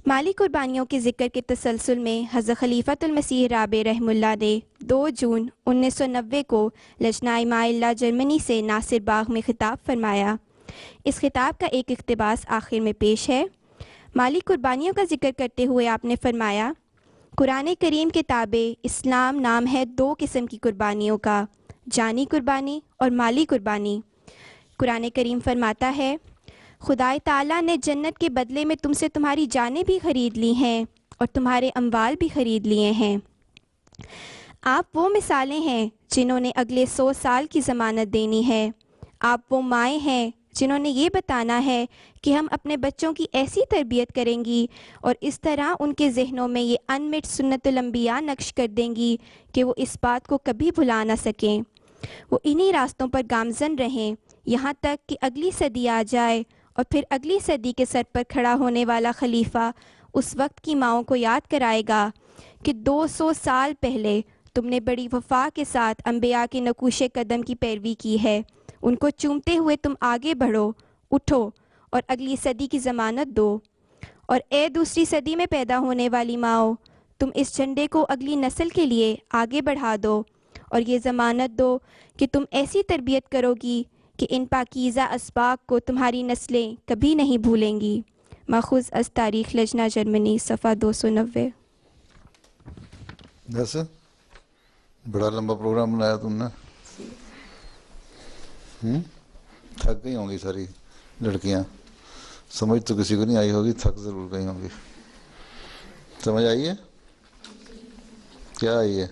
مالی قربانیوں کے ذکر کے تسلسل میں حضرت خلیفۃ المسیح رابع رحمہ اللہ نے 2 جون 1990 کو لجنہ اماء اللہ جرمنی سے ناصر باغ میں خطاب فرمایا۔ اس خطاب کا ایک اقتباس آخر میں پیش ہے۔ مالی قربانیوں کا ذکر کرتے ہوئے آپ نے فرمایا، قرآن کریم کے تابع اسلام نام ہے 2 قسم کی قربانیوں کا، جانی قربانی اور مالی قربانی۔ قرآن کریم فرماتا ہے، خدائے تعالیٰ نے جنت کے بدلے میں تم سے تمہاری جانیں بھی خرید لی ہیں اور تمہارے اموال بھی خرید لیے ہیں۔ آپ وہ مثالیں ہیں جنہوں نے اگلے 100 سال کی ضمانت دینی ہے۔ آپ وہ مائیں ہیں جنہوں نے یہ بتانا ہے کہ ہم اپنے بچوں کی ایسی تربیت کریں گی اور اس طرح ان کے ذہنوں میں یہ انمٹ سنت الانبیاء نقش کر دیں گی کہ وہ اس بات کو کبھی بھلا نہ سکیں۔ وہ انہی راستوں پر گامزن رہیں یہاں تک کہ اگلی صدی آ جائے، اور پھر اگلی صدی کے سر پر کھڑا ہونے والا خلیفہ اس وقت کی ماؤں کو یاد کرائے گا کہ 200 سال پہلے تم نے بڑی وفا کے ساتھ انبیاء کے نقوش قدم کی پیروی کی ہے، ان کو چومتے ہوئے تم آگے بڑھو، اٹھو اور اگلی صدی کی ضمانت دو۔ اور اے دوسری صدی میں پیدا ہونے والی ماؤں، تم اس جھنڈے کو اگلی نسل کے لیے آگے بڑھا دو اور یہ ضمانت دو کہ تم ایسی تربیت کرو گی کہ ان پاکیزہ اسباق کو تمہاری نسلیں کبھی نہیں بھولیں گی۔ ماخوذ از تاریخ لجنہ جرمنی، صفحہ 290۔ جیسے بڑا لمبا پروگرام بنایا تم نے، تھک گئی ہوں گی ساری لڑکیاں، سمجھ تو کسی کو نہیں آئی ہوگی، تھک ضرور گئی ہوں گی۔ سمجھ آئی ہے؟ کیا آئی ہے؟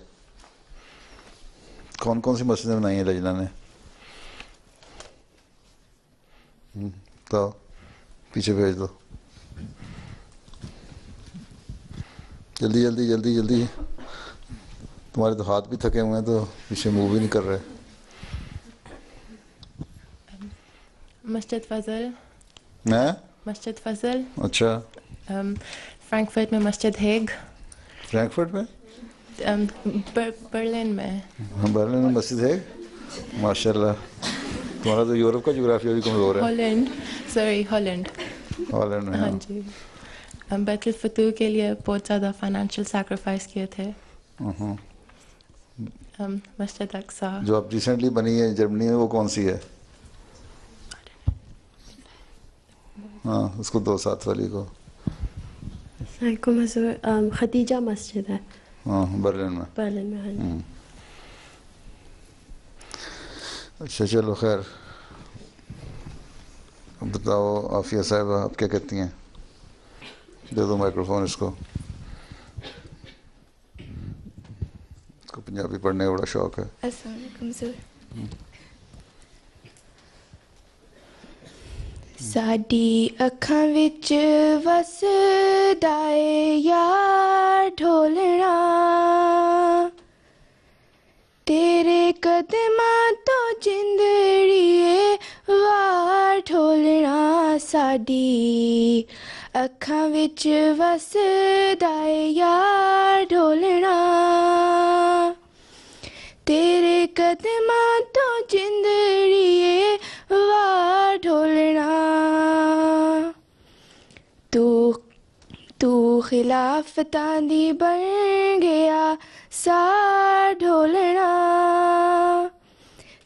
کون کون سی مسجدیں بنائی ہیں لجنہ نے؟ تو پیچھے بھیج دو، جلدی جلدی جلدی جلدی، تمہارے تو ہاتھ بھی تھکے ہوئے ہیں تو پیچھے موو بھی نہیں کر رہے۔ مسجد فضل، مسجد فضل، اچھا، فرینکفرٹ میں مسجد ہیگ، فرینکفرٹ میں، برلن میں، برلن میں مسجد ہیگ، ماشاء اللہ، تمہارا تو یورپ کا جغرافیہ بھی کمزور ہے۔ ہالینڈ، سوری ہالینڈ، ہالینڈ میں، ہاں جی، بیت الفتوح کے لیے بہت زیادہ فائنینشیل سیکریفائس کیے تھے۔ مسجد اقصی جو اب ریسنٹلی بنی ہے جرمنی میں، وہ کون سی ہے؟ ہاں اس کو دو ساتھ والی کو، خدیجہ مسجد ہے، ہاں برلن میں، برلن میں۔ اچھا چلو خیر، بتاؤ عافیہ صاحبہ آپ کیا کہتی ہیں؟ دے دو مائکروفون اس کو پنجابی پڑھنے کا بڑا شوق ہے۔ السلام علیکم سر۔ ਸਾਡੀ ਅੱਖਾਂ ਵਿੱਚ ਵਸਦਾ ਏ ਯਾਰ ਢੋਲਣਾ, ਤੇਰੇ ਕਦਮਾਂ ਤੋਂ ਜਿੰਦੜੀਏ ਵਾਰ ਢੋਲਣਾ। ਸਾਡੀ ਅੱਖਾਂ ਵਿੱਚ ਵਸਦਾ ਏ ਯਾਰ ਢੋਲਣਾ, ਤੇਰੇ ਕਦਮਾਂ ਤੋਂ ਜਿੰਦੜੀਏ ਵਾਰ ਢੋਲਣਾ। ਤੂੰ ਖਿਲਾਫਤਾਂ ਦੀ ਬਣ ਗਿਆ ਸਾਰ ਢੋਲਣਾ,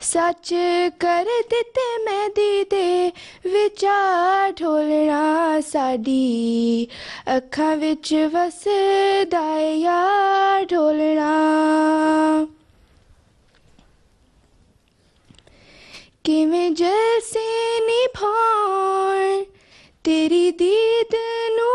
ਸੱਚ ਕਰ ਦਿੱਤੇ ਮਹਿੰਦੀ ਦੇ ਵਿਚਾਰ ਢੋਲਣਾ। ਸਾਡੀ ਅੱਖਾਂ ਵਿੱਚ ਵਸਦਾ ਏ ਯਾਰ ਢੋਲਣਾ। ਕਿਵੇਂ ਜਲਸੇ ਨਿਭਾਉਣ ਤੇਰੀ ਦੀਦ ਨੂੰ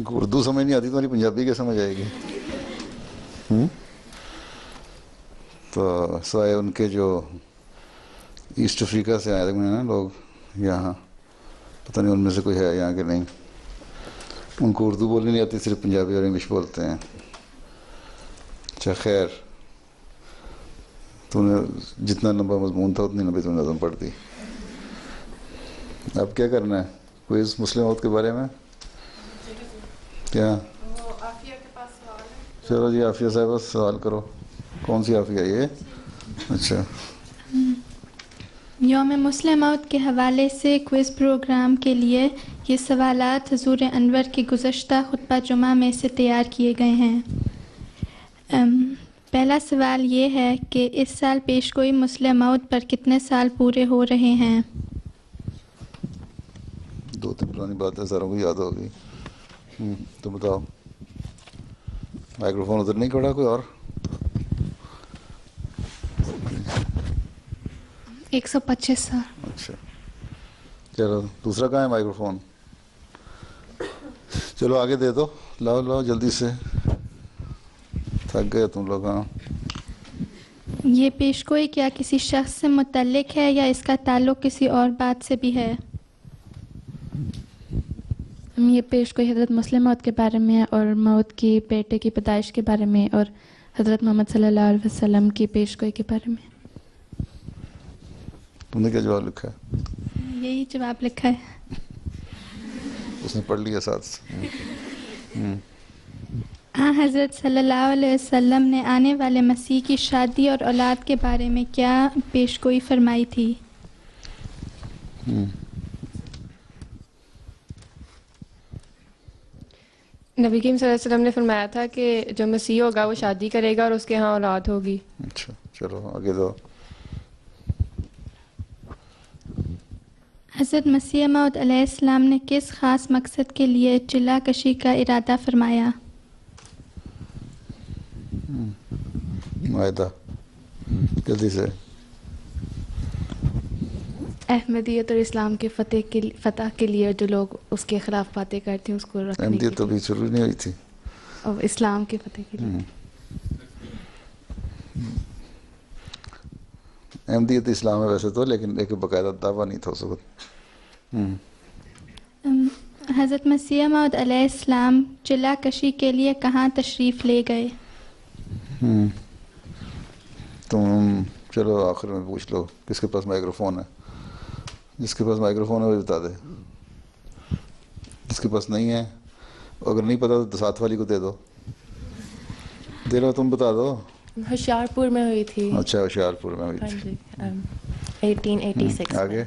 ان کو اردو سمجھ نہیں آتی تو نہیں پنجابی کیا سمجھ آئے گی؟ تو سوائے ان کے جو ایسٹ افریقہ سے آئے ہوئے ہیں نا لوگ یہاں، پتہ نہیں ان میں سے کوئی ہے یہاں کہ نہیں، ان کو اردو بولنی نہیں آتی، صرف پنجابی اور انگلش بولتے ہیں. اچھا خیر، تو نے جتنا لمبا مضمون تھا اتنی لمبی تو نظم پڑھ دی. اب کیا کرنا ہے؟ کوئی مسلم عورت کے بارے میں کیا؟ چلو جی عافیہ صاحبہ سوال کرو. کون سی عافیہ یہ؟ اچھا. یوم مسلم عورت کے حوالے سے کوئز پروگرام کے لیے یہ سوالات حضور انور کے گزشتہ خطبہ جمعہ میں سے تیار کیے گئے ہیں. پہلا سوال یہ ہے کہ اس سال پیشگوئی مسلم عورت پر کتنے سال پورے ہو رہے ہیں؟ 2-3 پرانی بات ہے، ساروں کو یاد ہوگی. تو بتاؤ. مائکروفون ادھر نہیں کھڑا کوئی اور؟ 125 سال. اچھا چلو دوسرا کہاں ہے مائکروفون؟ چلو آگے دے دو، لاؤ جلدی سے، تھک گئے تم لوگ. ہاں یہ پیشگوئی کیا کسی شخص سے متعلق ہے یا اس کا تعلق کسی اور بات سے بھی ہے؟ یہ پیشگوئی حضرت مسلم موت کے بارے میں اور موت کی بیٹے کی پیدائش کے بارے میں اور حضرت محمد صلی اللہ علیہ وسلم کی پیشگوئی کے بارے میں. تم نے کیا جواب لکھا ہے؟ یہی جواب لکھا ہے. اس نے پڑھ لیا ساتھ سے. حضرت صلی اللہ علیہ وسلم نے آنے والے مسیح کی شادی اور اولاد کے بارے میں کیا پیشگوئی فرمائی تھی؟ نبی کریم صلی اللہ علیہ وسلم نے فرمایا تھا کہ جو مسیح ہوگا وہ شادی کرے گا اور اس کے ہاں اولاد ہوگی. اچھا چلو آگے دو. حضرت مسیح موعود علیہ السلام نے کس خاص مقصد کے لیے چلا کشی کا ارادہ فرمایا؟ معاہدہ جلدی سے. احمدیت اور اسلام کے فتح کے لیے جو لوگ اس کے خلاف باتیں کرتے ہیں اس کو رکھنے. احمدیت تو بھی شروع نہیں ہوئی تھی. اور اسلام کے فتح کے لیے. احمدیت اسلام ہے ویسے تو، لیکن ایک باقاعدہ دعویٰ نہیں تھا اس وقت. حضرت مسیح موعود علیہ السلام چلا کشی کے لیے کہاں تشریف لے گئے؟ تم چلو آخر میں پوچھ لو کس کے پاس مائکروفون ہے. جس کے پاس مائکروفون ہے وہ بتا دے. جس کے پاس نہیں ہے، اگر نہیں پتا تو ساتھ والی کو دے دو. دے لو، تم بتا دو. ہوشیارپور میں ہوئی تھی. اچھا ہوشیارپور میں ہوئی تھی. 1886. آگے.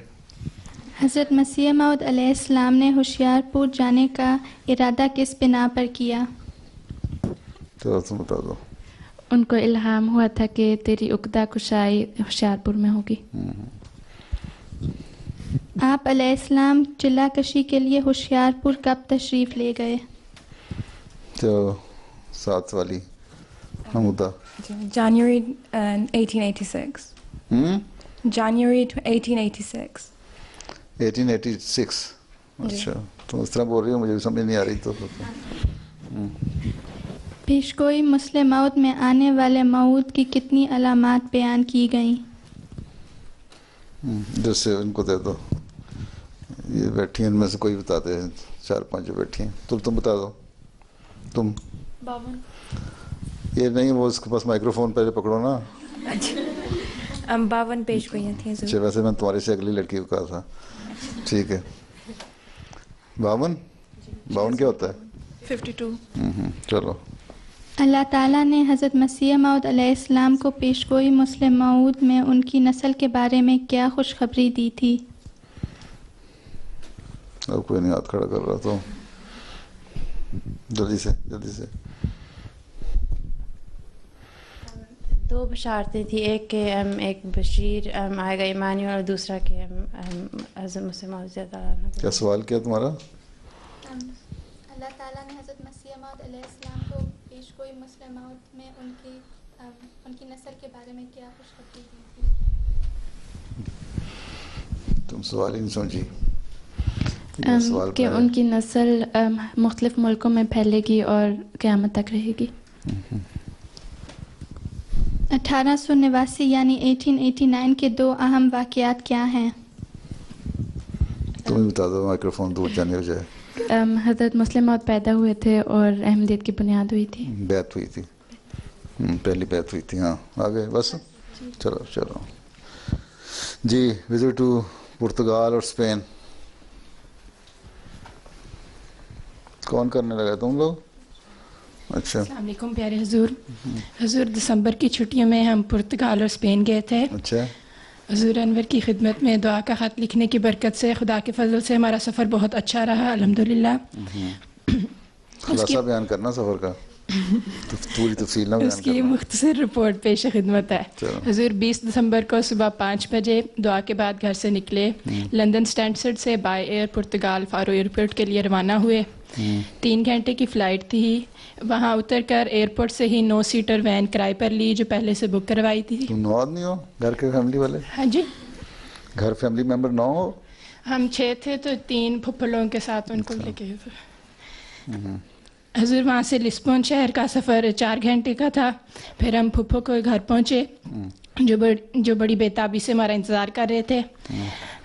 حضرت مسیح موعود علیہ السلام نے ہوشیارپور جانے کا ارادہ کس بنا پر کیا؟ چلو تم بتا دو. ان کو الہام ہوا تھا کہ تیری عقدہ کشائی ہوشیارپور میں ہوگی. آپ علیہ السلام چلا کشی کے لیے ہوشیارپور کب تشریف لے گئے؟ تو ساتھ والی حمودہ. January 1886. January 1886. 1886. اچھا تو اس طرح بول رہی ہو مجھے سمجھ نہیں آ رہی. تو پیشگوئی مسلم موعود میں آنے والے موعود کی کتنی علامات بیان کی گئیں؟ جیسے ان کو دے دو. یہ بیٹھی ہیں ان میں سے کوئی بتاتے ہیں، 4-5 جو بیٹھی ہیں. تم بتا دو. تم 52. یہ نہیں، وہ اس کے پاس مائکروفون پہلے پکڑو نا. 52 پیشگوئیاں تھیں. اچھا ویسے میں تمہارے سے اگلی لڑکی کو کہا تھا. ٹھیک ہے. 52 کیا ہوتا ہے؟ 52. چلو. اللہ تعالیٰ نے حضرت مسیح موعود علیہ السلام کو پیشگوئی مسلم موعود میں ان کی نسل کے بارے میں کیا خوشخبری دی تھی؟ اب کوئی نہیں ہاتھ کھڑا کر رہا تو جلدی سے. 2 بشارتیں تھیں، ایک کہ ایک بشیر آئے گا ایمانی، اور دوسرا کہ حضرت مسیح موعود کیا سوال کیا تمہارا؟ اللہ تعالیٰ نے حضرت مسیح موعود علیہ السلام کو پیشگوئی مسلم موعود میں ان کی نسل کے بارے میں کیا خوشخبری دی تھی؟ تم سوال ہی نہیں سمجھی. کہ ان کی نسل مختلف ملکوں میں پھیلے گی اور قیامت تک رہے گی. 1889 یعنی 1889 کے 2 اہم واقعات کیا ہیں؟ تم بتا دو، مائکروفون دور جانے ہو جائے. حضرت مسلم موعود پیدا ہوئے تھے اور احمدیت کی بنیاد ہوئی تھی. بیعت ہوئی تھی، پہلی بیعت ہوئی تھی. ہاں آگے بس چلو جی. وزٹ ٹو پرتگال اور اسپین کون کرنے لگا؟ تم لوگ؟ اچھا. السلام علیکم پیارے حضور. حضور دسمبر کی چھٹیوں میں ہم پرتگال اور اسپین گئے تھے. اچھا. حضور انور کی خدمت میں دعا کا خط لکھنے کی برکت سے خدا کے فضل سے ہمارا سفر بہت اچھا رہا الحمدللہ. خلاصہ بیان کرنا سفر کا، پوری تفصیل نہ بیان کرنا. اس کی مختصر رپورٹ پیش خدمت ہے. حضور 20 دسمبر کو صبح 5 بجے دعا کے بعد گھر سے نکلے. لندن اسٹینڈسڈ سے بائی ایئر پرتگال فارو ایئرپورٹ کے لیے روانہ ہوئے. 3 گھنٹے کی فلائٹ تھی. وہاں اتر کر ایئرپورٹ سے ہی 9 سیٹر وین کرائے پر لی جو پہلے سے بک کروائی تھی. تم 9 آدمی ہو گھر کے فیملی والے؟ ہاں جی. گھر فیملی ممبر 9 ہو؟ ہم 6 تھے تو 3 پھپھر لوگوں کے ساتھ ان کو لے کے. حضور وہاں سے لسبون شہر کا سفر 4 گھنٹے کا تھا. پھر ہم پھپھو کو گھر پہنچے جو بڑی بےتابی سے ہمارا انتظار کر رہے تھے.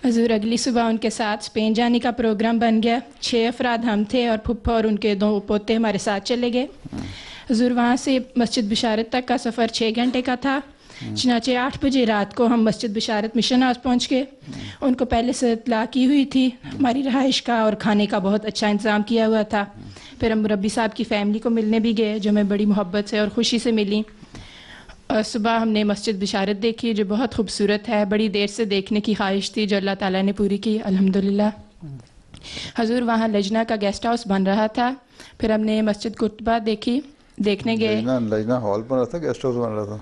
حضور اگلی صبح ان کے ساتھ اسپین جانے کا پروگرام بن گیا. 6 افراد ہم تھے اور پھپھو اور ان کے 2 پوتے ہمارے ساتھ چلے گئے. حضور وہاں سے مسجد بشارت تک کا سفر 6 گھنٹے کا تھا. چنانچہ 8 بجے رات کو ہم مسجد بشارت مشن ہاؤس پہنچ گئے. ان کو پہلے سے اطلاع کی ہوئی تھی. ہماری رہائش کا اور کھانے کا بہت اچھا انتظام کیا ہوا تھا. پھر ہم مربی صاحب کی فیملی کو ملنے بھی گئے جو ہمیں بڑی محبت سے اور خوشی سے ملی. اور صبح ہم نے مسجد بشارت دیکھی جو بہت خوبصورت ہے. بڑی دیر سے دیکھنے کی خواہش تھی جو اللہ تعالیٰ نے پوری کی الحمدللہ. حضور وہاں لجنا کا گیسٹ ہاؤس بن رہا تھا. پھر ہم نے مسجد قرطبہ دیکھنے گئے. لجنا ہال بن رہا تھا، گیسٹ ہاؤس بن رہا تھا.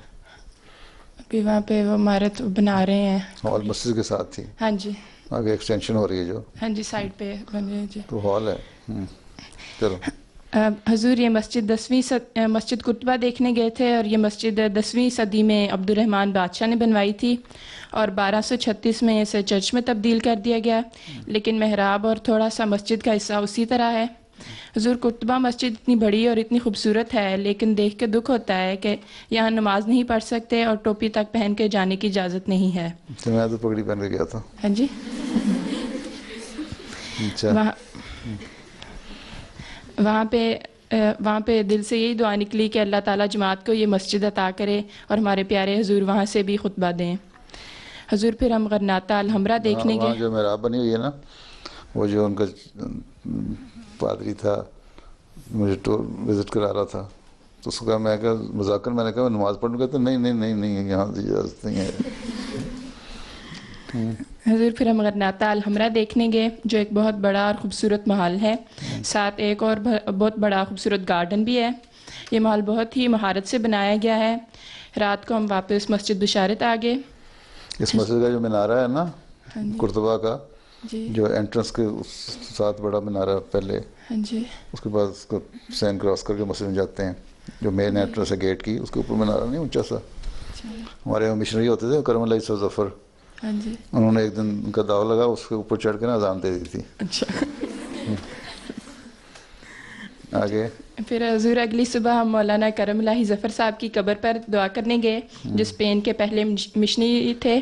ابھی وہاں پہ وہ عمارت بنا رہے ہیں. ہال مسجد کے ساتھ تھی. ہاں جی. آگے ایکسٹینشن ہو رہی ہے جو. ہاں جی سائڈ پہ بن رہے ہیں جی. تو ہال ہے. چلو. حضور یہ مسجد قرطبہ دیکھنے گئے تھے اور یہ مسجد 10ویں صدی میں عبد الرحمن بادشاہ نے بنوائی تھی اور 1236 میں اسے چرچ میں تبدیل کر دیا گیا. لیکن محراب اور تھوڑا سا مسجد کا حصہ اسی طرح ہے. حضور قرطبہ مسجد اتنی بڑی اور اتنی خوبصورت ہے لیکن دیکھ کے دکھ ہوتا ہے کہ یہاں نماز نہیں پڑھ سکتے اور ٹوپی تک پہن کے جانے کی اجازت نہیں ہے. میں تو پگڑی پہن کے گیا تھا. ہاں جی. وہاں پہ دل سے یہی دعا نکلی کہ اللہ تعالیٰ جماعت کو یہ مسجد عطا کرے اور ہمارے پیارے حضور وہاں سے بھی خطبہ دیں. حضور پھر ہم غرناطہ الحمرا دیکھنے گئے. جو محراب بنی ہوئی ہے نا، وہ جو ان کا پادری تھا مجھے وزٹ کرا رہا تھا تو اس کا میں مذاکر میں نے کہا میں نماز پڑھوں گا تو نہیں یہاں اجازت نہیں ہے. حضور پھر ہم غرناطہ الحمرا دیکھنے گئے جو ایک بہت بڑا اور خوبصورت محل ہے. ساتھ ایک اور بہت بڑا خوبصورت گارڈن بھی ہے. یہ محل بہت ہی مہارت سے بنایا گیا ہے. رات کو ہم واپس مسجد بشارت آ گئے. اس مسجد کا جو مینارہ ہے نا قرطبہ کا، جو انٹرنس کے ساتھ بڑا مینارہ پہلے، اس کے بعد اس کو سین کراس کر کے مسجد میں جاتے ہیں، جو مین انٹرنس ہے گیٹ کی، اس کے اوپر مینارہ نہیں اونچا سا. ہمارے یہاں مشنری ہوتے تھے کرم اللہ صاحب ظفر، انہوں نے ایک دن ان کا داغ لگا اس کے اوپر چڑھ کے نا اذان دے دی تھی. آگے پھر حضور اگلی صبح ہم مولانا کرم اللہ ظفر صاحب کی قبر پر دعا کرنے گئے جو اسپین کے پہلے مشنری تھے.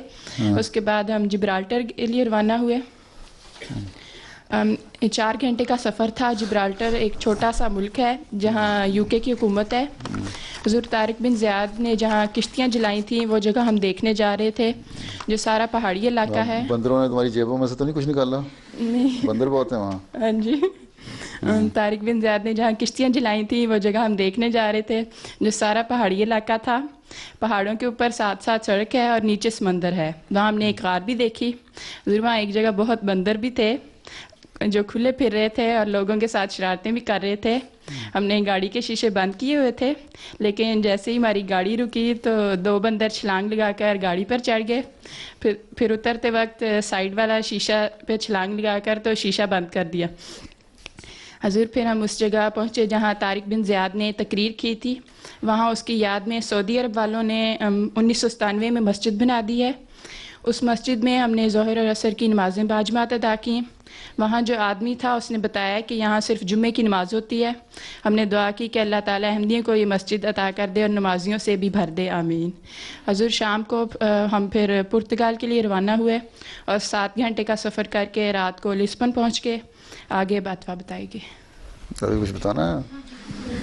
اس کے بعد ہم جبرالٹر کے لیے روانہ ہوئے. 4 گھنٹے کا سفر تھا. جبرالٹر ایک چھوٹا سا ملک ہے جہاں UK کی حکومت ہے. حضور طارق بن زیاد نے جہاں کشتیاں جلائی تھیں وہ جگہ ہم دیکھنے جا رہے تھے جو سارا پہاڑی علاقہ ہے. بندروں نے تمہاری جیبوں میں سے تو نہیں کچھ نکالا؟ نہیں، بندر بہت ہیں وہاں. ہاں جی. طارق بن زیاد نے جہاں کشتیاں جلائی تھیں وہ جگہ ہم دیکھنے جا رہے تھے جو سارا پہاڑی علاقہ تھا. پہاڑوں کے اوپر ساتھ سڑک ہے اور نیچے سمندر ہے. وہاں ہم نے ایک غار بھی دیکھی. حضور وہاں ایک جگہ بہت بندر بھی تھے جو کھلے پھر رہے تھے اور لوگوں کے ساتھ شرارتیں بھی کر رہے تھے. ہم نے گاڑی کے شیشے بند کیے ہوئے تھے لیکن جیسے ہی ہماری گاڑی رکی تو 2 بندر چھلانگ لگا کر گاڑی پر چڑھ گئے. پھر اترتے وقت سائیڈ والا شیشہ پہ چھلانگ لگا کر تو شیشہ بند کر دیا. حضور پھر ہم اس جگہ پہنچے جہاں طارق بن زیاد نے تقریر کی تھی. وہاں اس کی یاد میں سعودی عرب والوں نے 1997 میں مسجد بنا دی ہے. اس مسجد میں ہم نے ظہر اور عصر کی نمازیں باجماعت ادا کیں. وہاں جو آدمی تھا اس نے بتایا کہ یہاں صرف جمعے کی نماز ہوتی ہے. ہم نے دعا کی کہ اللہ تعالیٰ احمدیوں کو یہ مسجد عطا کر دے اور نمازیوں سے بھی بھر دے, آمین. حضور شام کو ہم پھر پرتگال کے لیے روانہ ہوئے اور 7 گھنٹے کا سفر کر کے رات کو لسبن پہنچ کے آگے باتوا بتائے گی. ابھی کچھ بتانا ہے؟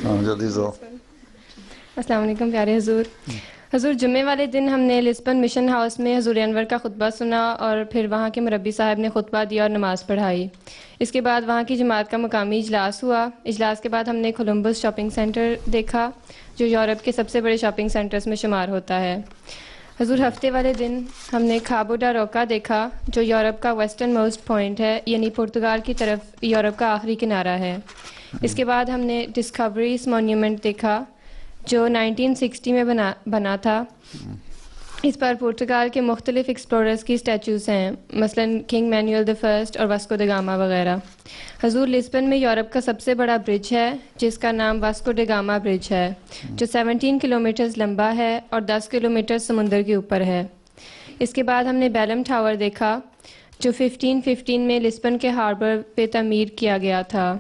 ہاں جلدی دو. السلام علیکم پیارے حضور. حضور جمعے والے دن ہم نے لسبن مشن ہاؤس میں حضور انور کا خطبہ سنا اور پھر وہاں کے مربی صاحب نے خطبہ دیا اور نماز پڑھائی. اس کے بعد وہاں کی جماعت کا مقامی اجلاس ہوا. اجلاس کے بعد ہم نے کولمبس شاپنگ سینٹر دیکھا جو یورپ کے سب سے بڑے شاپنگ سینٹرز میں شمار ہوتا ہے. حضور ہفتے والے دن ہم نے کابو ڈا روکا دیکھا جو یورپ کا ویسٹرن موسٹ پوائنٹ ہے, یعنی پرتگال کی طرف یورپ کا آخری کنارہ ہے. اس کے بعد ہم نے ڈسکوریز مونیومنٹ دیکھا جو 1960 میں بنا تھا. اس پر پرتگال کے مختلف ایکسپلوررز کی اسٹیچوز ہیں, مثلا کنگ مینوئل دی فرسٹ اور واسکو ڈی گاما وغیرہ. حضور لسبن میں یورپ کا سب سے بڑا برج ہے جس کا نام واسکو ڈی گاما برج ہے جو 17 کلومیٹرز لمبا ہے اور 10 کلومیٹر سمندر کے اوپر ہے. اس کے بعد ہم نے بیلم ٹاور دیکھا جو 1515 میں لسبن کے ہاربر پہ تعمیر کیا گیا تھا.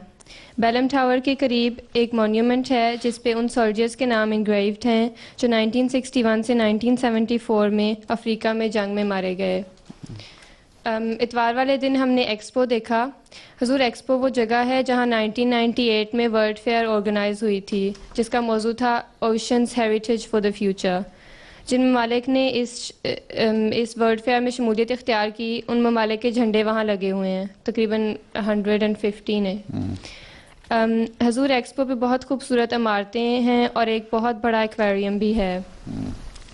بیلم ٹاور کے قریب ایک مونیومنٹ ہے جس پہ ان سولجرز کے نام انگریوڈ ہیں جو 1961 سے 1974 میں افریقہ میں جنگ میں مارے گئے. اتوار والے دن ہم نے ایکسپو دیکھا. حضور ایکسپو وہ جگہ ہے جہاں 1998 میں ورلڈ فیئر آرگنائز ہوئی تھی جس کا موضوع تھا oceans heritage for the future. جن ممالک نے اس ورلڈ فیئر میں شمولیت اختیار کی ان ممالک کے جھنڈے وہاں لگے ہوئے ہیں, تقریباً 115 ہیں. حضور ایکسپو پہ بہت خوبصورت عمارتیں ہیں اور ایک بہت بڑا ایکویریم بھی ہے.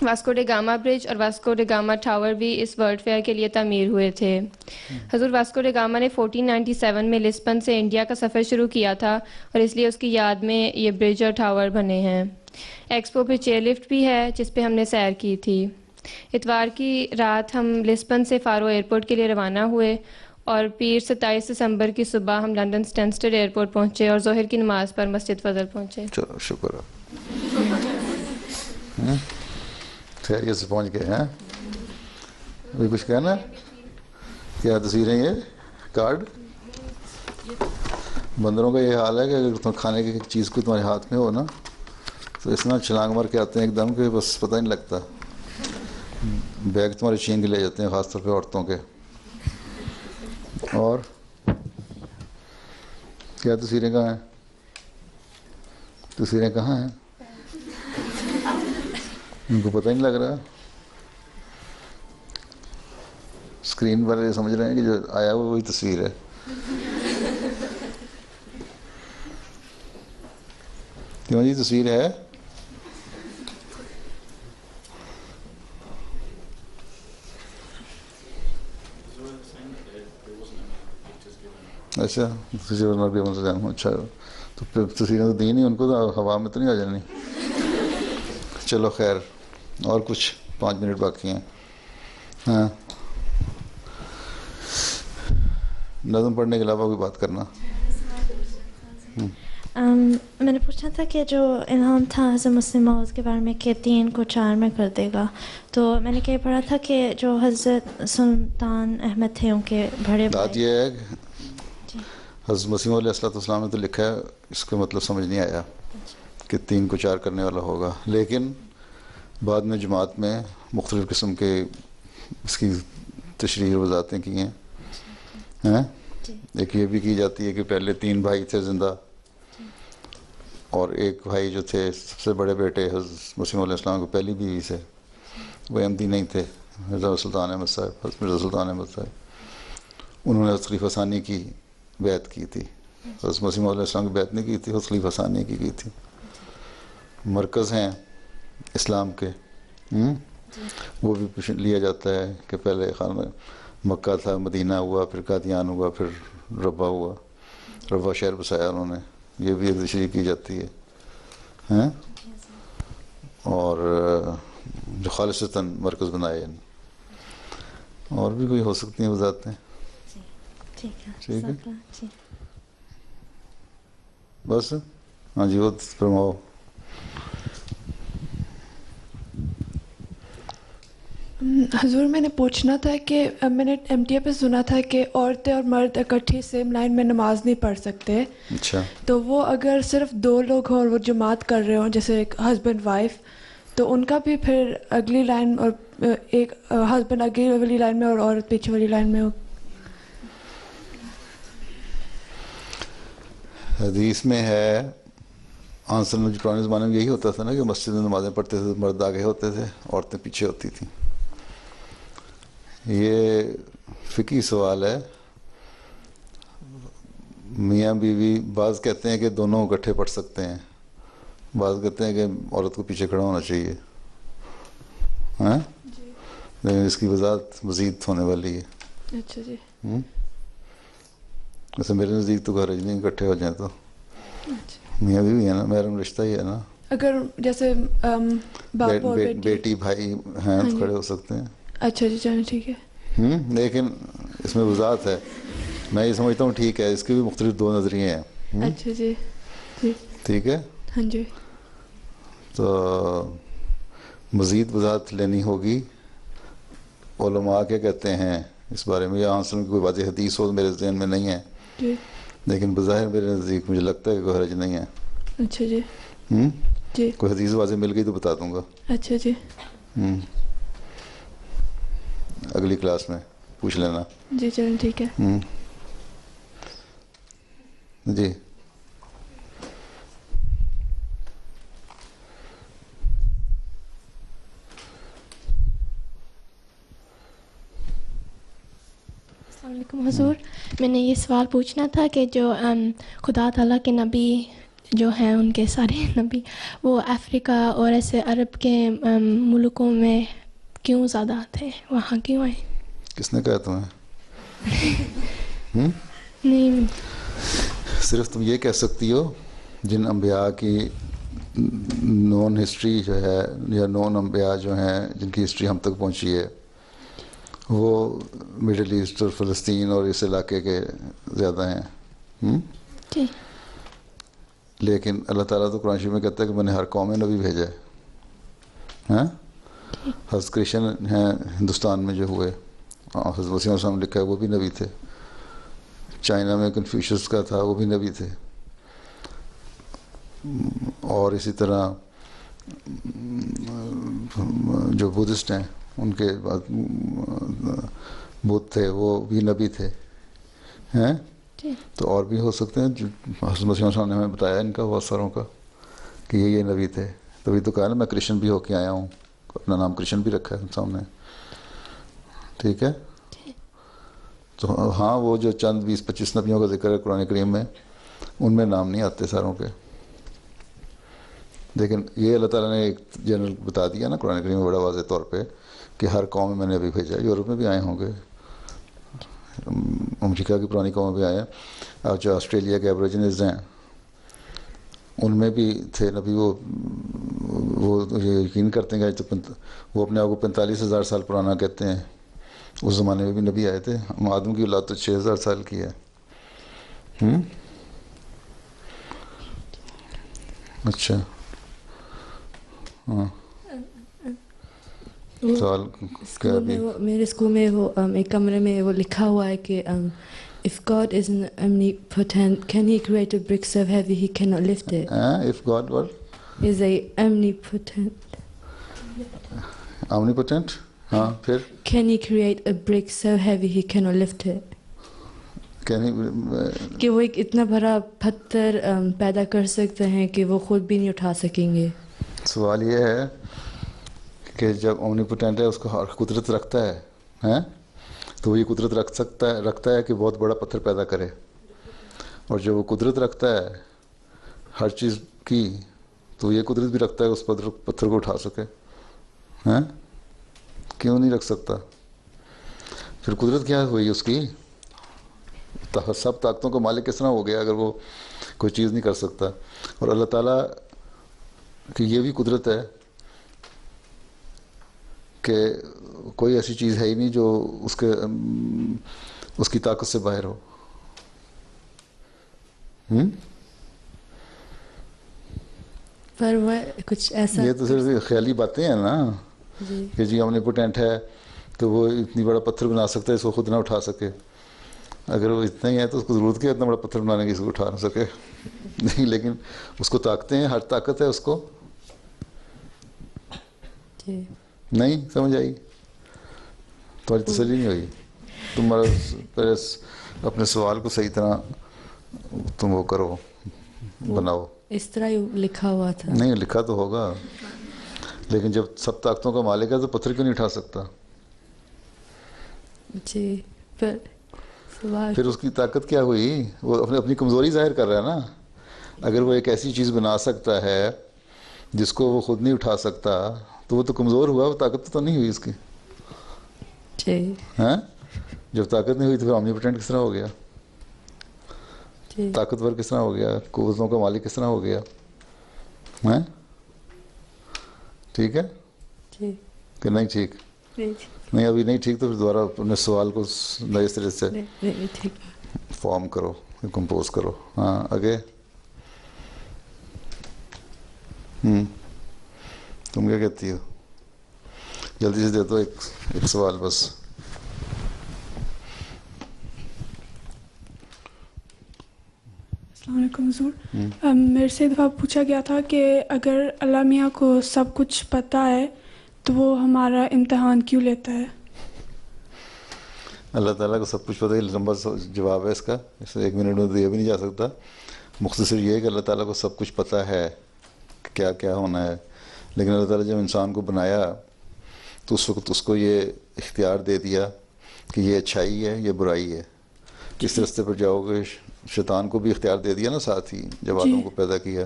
واسکو ڈی گاما برج اور واسکو ڈی گاما ٹاور بھی اس ورلڈ فیئر کے لیے تعمیر ہوئے تھے. حضور واسکو ڈی گاما نے 1497 میں لسبن سے انڈیا کا سفر شروع کیا تھا اور اس لیے اس کی یاد میں یہ برج اور ٹاور بنے ہیں. ایکسپو پہ چیئر لفٹ بھی ہے جس پہ ہم نے سیر کی تھی. اتوار کی رات ہم لسبن سے فارو ایئرپورٹ کے لیے روانہ ہوئے اور پیر 27 دسمبر کی صبح ہم لندن سٹینسٹڈ ایئرپورٹ پہنچے اور ظہر کی نماز پر مسجد فضل پہنچے. چلو شکر ہے, خیریت سے پہنچ گئے ہیں. ابھی کچھ کہنا ہے؟ کیا تصویریں یہ کارڈ بندروں کا یہ حال ہے کہ اگر تم کھانے کی چیز کو تمہارے ہاتھ میں ہو نا تو اس طرح چھلانگ مار کے آتے ہیں ایک دم کہ بس پتہ نہیں لگتا. بیگ تمہارے چھین کے لے جاتے ہیں, خاص طور پہ عورتوں کے. اور کیا تصویریں کہاں ہیں؟ تصویریں کہاں ہیں؟ ان کو پتہ نہیں لگ رہا. اسکرین پر یہ سمجھ رہے ہیں کہ جو آیا ہوا وہی تصویر ہے. کیوں جی تصویر ہے؟ اچھا اچھا, تو پھر تصویریں تو دی نہیں ان کو, تو ہوا میں تو نہیں آ جانی. چلو خیر, اور کچھ 5 منٹ باقی ہیں. ہاں, نظم پڑھنے کے علاوہ کوئی بات کرنا. میں نے پوچھا تھا کہ جو انعام تھا حضرت مسلم موعود کے بارے میں کہ 3 کو 4 میں کر دے گا, تو میں نے کہیں پڑھا تھا کہ جو حضرت سلطان احمد تھے ان کے بڑے بات یہ ہے حضرت مسیح علیہ السلام نے تو لکھا ہے, اس کا مطلب سمجھ نہیں آیا کہ 3 کو 4 کرنے والا ہوگا, لیکن بعد میں جماعت میں مختلف قسم کے اس کی تشریح وضاحتیں کی ہیں. ایک یہ بھی کی جاتی ہے کہ پہلے 3 بھائی تھے زندہ اور ایک بھائی جو تھے سب سے بڑے بیٹے حضرت مسیح علیہ السلام کو پہلی بیوی سے, وہ احمدی نہیں تھے, حضرت سلطان احمد صاحب, حضرت مرزا سلطان احمد صاحب. انہوں نے حضرت خلیفہ ثانی کی بیعت کی تھی. حضرت مسیح علیہ السلام کی بیعت نہیں کی تھی, حضرت خلیفہ ثانی کی تھی. مرکز ہیں اسلام کے, وہ بھی لیا جاتا ہے کہ پہلے خانہ مکہ تھا, مدینہ ہوا, پھر قادیان ہوا, پھر ربا ہوا, ربا شہر بسایا انہوں نے, یہ بھی ایک تشریح کی جاتی ہے. اور جو خالصتاً مرکز بنائے, اور بھی کوئی ہو سکتی ہیں وضاحتیں. ٹھیک ہے بس. ہاں جی, وہ فرماؤ. حضور میں نے پوچھنا تھا کہ میں نے MTA پہ سنا تھا کہ عورتیں اور مرد اکٹھے سیم لائن میں نماز نہیں پڑھ سکتے. اچھا. تو وہ اگر صرف 2 لوگ ہوں اور وہ جماعت کر رہے ہوں جیسے ایک ہسبینڈ وائف, تو ان کا بھی پھر اگلی لائن اور ایک ہسبینڈ اگلی والی لائن میں اور عورت پیچھے والی لائن میں ہو. حدیث میں ہے آنسر میں پرانے زمانے میں یہی ہوتا تھا نا کہ مسجد میں نمازیں پڑھتے تھے, مرد آگے ہوتے تھے, عورتیں پیچھے ہوتی تھیں. یہ فقہی سوال ہے. میاں بیوی بعض کہتے ہیں کہ دونوں اکٹھے پڑھ سکتے ہیں, بعض کہتے ہیں کہ عورت کو پیچھے کھڑا ہونا چاہیے. ہاں لیکن اس کی وضاحت مزید ہونے والی ہے. اچھا جی. ویسے میرے نزدیک تو حرج نہیں اکٹھے ہو جائیں تو. میاں بیوی ہے نا, محرم رشتہ ہی ہے نا. اگر جیسے باپ اور بیٹی بھائی ہیں تو کھڑے ہو سکتے ہیں. اچھا جی چلیں ٹھیک ہے. لیکن اس میں وضاحت ہے, میں یہ سمجھتا ہوں ٹھیک ہے, اس کے بھی مختلف 2 نظریے ہیں. اچھا جی جی ٹھیک ہے. ہاں جی. تو مزید وضاحت لینی ہوگی. علماء کیا کہتے ہیں اس بارے میں, یہاں سے کوئی واضح حدیث ہو میرے ذہن میں نہیں ہے جی, لیکن بظاہر میرے نزدیک مجھے لگتا ہے کہ کوئی حرج نہیں ہے. اچھا جی جی. کوئی حدیث واضح مل گئی تو بتا دوں گا. اچھا جی. اگلی کلاس میں پوچھ لینا. جی چلیں ٹھیک ہے. جی. السلام علیکم حضور, میں نے یہ سوال پوچھنا تھا کہ جو خدا تعالیٰ کے نبی جو ہیں, ان کے سارے نبی, وہ افریقہ اور ایسے عرب کے ملکوں میں کیوں زیادہ تھے, وہاں کیوں آئے؟ کس نے کہا تمہیں؟ نہیں, صرف تم یہ کہہ سکتی ہو جن انبیاء کی نون ہسٹری جو ہے, یا نون انبیاء جو ہیں جن کی ہسٹری ہم تک پہنچی ہے, وہ مڈل ایسٹ اور فلسطین اور اس علاقے کے زیادہ ہیں. جی. لیکن اللہ تعالیٰ تو قرآن شریف میں کہتا ہے کہ میں نے ہر قوم میں نبی بھیجا ہے. ہاں, حضرت کرشن ہیں ہندوستان میں جو ہوئے, حضرت وسیم السلام لکھا ہے وہ بھی نبی تھے. چائنا میں کنفیوشس کا تھا, وہ بھی نبی تھے. اور اسی طرح جو بدھسٹ ہیں ان کے بعد بدھ تھے, وہ بھی نبی تھے. ہیں تو اور بھی ہو سکتے ہیں. حضرت مسیح السلام نے ہمیں بتایا ان کا بہت ساروں کا کہ یہ نبی تھے. تبھی تو کہا نا میں کرشن بھی ہو کے آیا ہوں, اپنا نام کرشن بھی رکھا ہے سامنے. ٹھیک ہے. تو ہاں, وہ جو چند 20-25 نبیوں کا ذکر ہے قرآن کریم میں, ان میں نام نہیں آتے ساروں کے. لیکن یہ اللہ تعالیٰ نے ایک جنرل بتا دیا نا قرآن کریم میں بڑا واضح طور پہ کہ ہر قوم میں نے ابھی بھیجا. یورپ میں بھی آئے ہوں گے, امریکہ کی پرانی قومیں بھی آئے ہیں. اور جو آسٹریلیا کے ایبوریجنز ہیں ان میں بھی تھے نبی. وہ یہ یقین کرتے ہیں کہ وہ اپنے آپ کو 45,000 سال پرانا کہتے ہیں. اس زمانے میں بھی نبی آئے تھے. ہم آدم کی اولاد تو 6,000 سال کی ہے. اچھا ہاں, سوال کیا بھی میرے اسکول میں وہ ایک کمرے میں وہ لکھا ہوا ہے کہ if God is omnipotent, can he create a brick so heavy he cannot lift it? If God what? Is a omnipotent. Omnipotent? ہاں پھر Can he create a brick so heavy he cannot lift it? کہ وہ ایک اتنا بڑا پتھر پیدا کر سکتے ہیں کہ وہ خود بھی نہیں اٹھا سکیں گے. سوال یہ ہے کہ جب اومنیپوٹنٹ ہے اس کو قدرت رکھتا ہے تو وہ یہ قدرت رکھتا ہے کہ بہت بڑا پتھر پیدا کرے. اور جب وہ قدرت رکھتا ہے ہر چیز کی تو یہ قدرت بھی رکھتا ہے اس پتھر کو اٹھا سکے. کیوں نہیں رکھ سکتا؟ پھر قدرت کیا ہوئی اس کی؟ سب طاقتوں کا مالک کس طرح ہو گیا اگر وہ کوئی چیز نہیں کر سکتا؟ اور اللہ تعالیٰ کی یہ بھی قدرت ہے کہ کوئی ایسی چیز ہے ہی نہیں جو اس کی طاقت سے باہر ہو. پر وہ کچھ ایسا, یہ تو صرف خیالی باتیں ہیں نا. کہ جی omnipotent ہے تو وہ اتنی بڑا پتھر بنا سکتا ہے اس کو خود نہ اٹھا سکے. اگر وہ اتنا ہی ہے تو اس کو ضرورت کیا اتنا بڑا پتھر بنانے کی اس کو اٹھا نہ سکے. نہیں، لیکن اس کو طاقتیں ہیں، ہر طاقت ہے اس کو. نہیں سمجھ آئی؟ تمہاری تسلی نہیں ہوئی؟ تمہارا اپنے سوال کو صحیح طرح تم وہ کرو، بناؤ. اس طرح لکھا ہوا تھا. نہیں لکھا تو ہوگا، لیکن جب سب طاقتوں کا مالک ہے تو پتھر کیوں نہیں اٹھا سکتا؟ جی پھر اس کی طاقت کیا ہوئی؟ وہ اپنی کمزوری ظاہر کر رہا ہے نا. اگر وہ ایک ایسی چیز بنا سکتا ہے جس کو وہ خود نہیں اٹھا سکتا تو وہ تو کمزور ہوا، وہ طاقت تو نہیں ہوئی اس کی. ہاں، جب طاقت نہیں ہوئی تو پھر omnipotent کس طرح ہو گیا؟ طاقتور کس طرح ہو گیا؟ قوتوں کا مالک کس طرح ہو گیا؟ ہاں ٹھیک ہے کہ نہیں ٹھیک؟ نہیں ابھی نہیں ٹھیک تو پھر دوبارہ اپنے سوال کو نئے سرے سے فارم کرو، کمپوز کرو. ہاں آگے. تم کیا کہتی ہو؟ جلدی سے دے دو ایک سوال بس. السلام علیکم حضور. میرے سے دفعہ پوچھا گیا تھا کہ اگر اللہ میاں کو سب کچھ پتہ ہے تو وہ ہمارا امتحان کیوں لیتا ہے؟ اللہ تعالیٰ کو سب کچھ پتہ ہے، لمبا جواب ہے اس کا، اسے 1 منٹ میں دیا بھی نہیں جا سکتا. مختصر یہ ہے کہ اللہ تعالیٰ کو سب کچھ پتہ ہے کہ کیا کیا ہونا ہے، لیکن اللہ تعالیٰ جب انسان کو بنایا تو اس وقت اس کو یہ اختیار دے دیا کہ یہ اچھائی ہے یہ برائی ہے، کس راستے پر جاؤ گے. شیطان کو بھی اختیار دے دیا نا ساتھ ہی جب آدم کو پیدا کیا.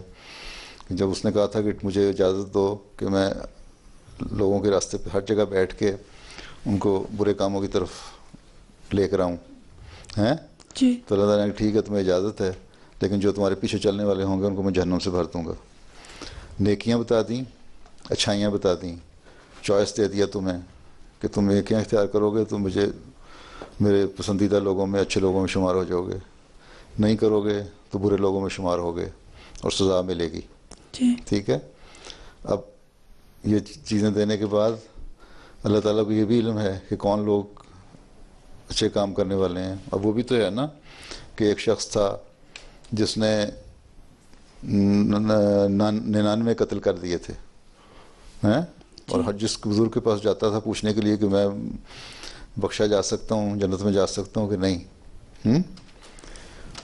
جب اس نے کہا تھا کہ مجھے اجازت دو کہ میں لوگوں کے راستے پہ ہر جگہ بیٹھ کے ان کو برے کاموں کی طرف لے کر آؤں ہیں، تو اللہ تعالیٰ نے ٹھیک ہے تمہیں اجازت ہے، لیکن جو تمہارے پیچھے چلنے والے ہوں گے ان کو میں جہنم سے بھر دوں گا. نیکیاں بتا دیں، اچھائیاں بتا دیں، چوائس دے دیا تمہیں کہ تم نیکیاں اختیار کرو گے تو مجھے میرے پسندیدہ لوگوں میں، اچھے لوگوں میں شمار ہو جاؤ گے، نہیں کرو گے تو برے لوگوں میں شمار ہوگے اور سزا ملے گی. ٹھیک ہے. اب یہ چیزیں دینے کے بعد اللہ تعالیٰ کو یہ بھی علم ہے کہ کون لوگ اچھے کام کرنے والے ہیں. اب وہ بھی تو ہے نا کہ ایک شخص تھا جس نے 99 قتل کر دیے تھے ہیں، اور ہر جس بزرگ کے پاس جاتا تھا پوچھنے کے لیے کہ میں بخشا جا سکتا ہوں، جنت میں جا سکتا ہوں کہ نہیں،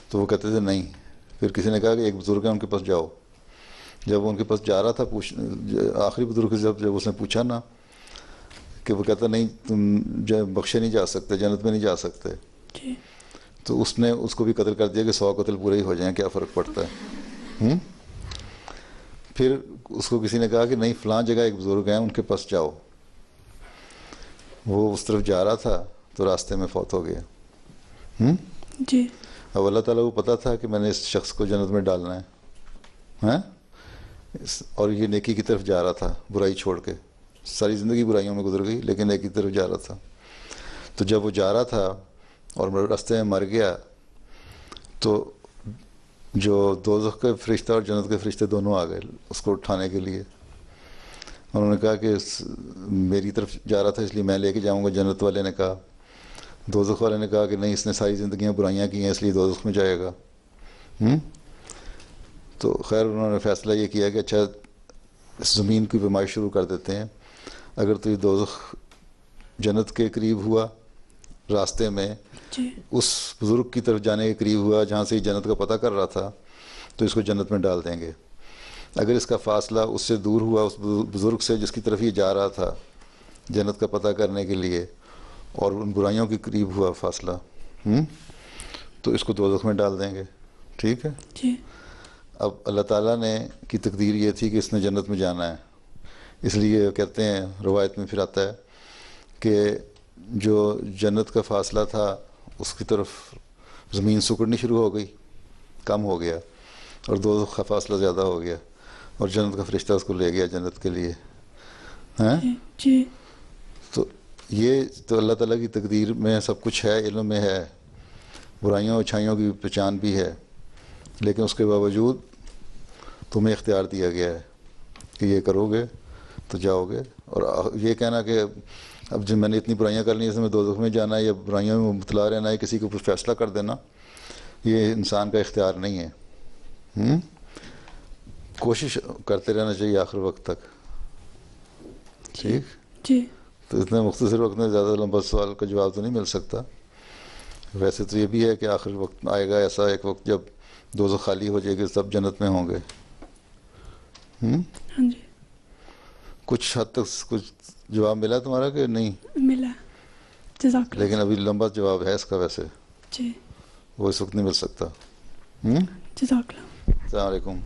تو وہ کہتے تھے نہیں. پھر کسی نے کہا کہ ایک بزرگ ہے ان کے پاس جاؤ. جب وہ ان کے پاس جا رہا تھا آخری بزرگ سے جب اس نے پوچھا نا کہ وہ کہتا نہیں تم بخشے نہیں جا سکتے، جنت میں نہیں جا سکتے، تو اس نے اس کو بھی قتل کر دیا کہ 100 قتل پورے ہی ہو جائیں، کیا فرق پڑتا ہے. پھر اس کو کسی نے کہا کہ نہیں فلاں جگہ ایک بزرگ ہیں ان کے پاس جاؤ. وہ اس طرف جا رہا تھا تو راستے میں فوت ہو گیا. اب اللہ تعالیٰ کو پتہ تھا کہ میں نے اس شخص کو جنت میں ڈالنا ہے، اور یہ نیکی کی طرف جا رہا تھا برائی چھوڑ کے. ساری زندگی برائیوں میں گزر گئی لیکن نیکی کی طرف جا رہا تھا. تو جب وہ جا رہا تھا اور راستے میں مر گیا تو جو دوزخ کے فرشتہ اور جنت کے فرشتے دونوں آ گئے اس کو اٹھانے کے لیے. انہوں نے کہا کہ میری طرف جا رہا تھا اس لیے میں لے کے جاؤں گا. جنت والے نے کہا، دوزخ والے نے کہا کہ نہیں اس نے ساری زندگیاں برائیاں کی ہیں اس لیے دوزخ میں جائے گا. تو خیر انہوں نے فیصلہ یہ کیا کہ اچھا اس زمین کی پیمائش شروع کر دیتے ہیں. اگر تو یہ دوزخ جنت کے قریب ہوا راستے میں، اس بزرگ کی طرف جانے کے قریب ہوا جہاں سے یہ جنت کا پتہ کر رہا تھا، تو اس کو جنت میں ڈال دیں گے. اگر اس کا فاصلہ اس سے دور ہوا اس بزرگ سے جس کی طرف یہ جا رہا تھا جنت کا پتہ کرنے کے لیے، اور ان برائیوں کے قریب ہوا فاصلہ، تو اس کو دوزخ میں ڈال دیں گے. ٹھیک ہے. اب اللہ تعالیٰ نے کی تقدیر یہ تھی کہ اس نے جنت میں جانا ہے، اس لیے کہتے ہیں روایت میں پھر آتا ہے کہ جو جنت کا فاصلہ تھا اس کی طرف زمین سکڑنی شروع ہو گئی، کم ہو گیا، اور دوزخ کا فاصلہ زیادہ ہو گیا، اور جنت کا فرشتہ اس کو لے گیا جنت کے لیے. تو یہ تو اللہ تعالیٰ کی تقدیر میں سب کچھ ہے، علم میں ہے، برائیوں اچھائیوں کی پہچان بھی ہے، لیکن اس کے باوجود تمہیں اختیار دیا گیا ہے کہ یہ کرو گے تو جاؤ گے اور یہ کہنا کہ اب جب میں نے اتنی برائیاں کر لی ہیں اس میں دوزخ میں جانا ہے یا برائیوں میں مبتلا رہنا ہے، کسی کے اوپر فیصلہ کر دینا، یہ انسان کا اختیار نہیں ہے. کوشش کرتے رہنا چاہیے آخر وقت تک. ٹھیک جی. تو اتنے مختصر وقت میں زیادہ لمبا سوال کا جواب تو نہیں مل سکتا. ویسے تو یہ بھی ہے کہ آخر وقت آئے گا ایسا ایک وقت جب دوزخ خالی ہو جائے گی، سب جنت میں ہوں گے. ہاں جی. کچھ حد تک کچھ جواب ملا تمہارا کہ نہیں ملا؟ جزاک اللہ. لیکن ابھی لمبا جواب ہے اس کا ویسے جی، وہ اس وقت نہیں مل سکتا. جزاک اللہ. السلام علیکم.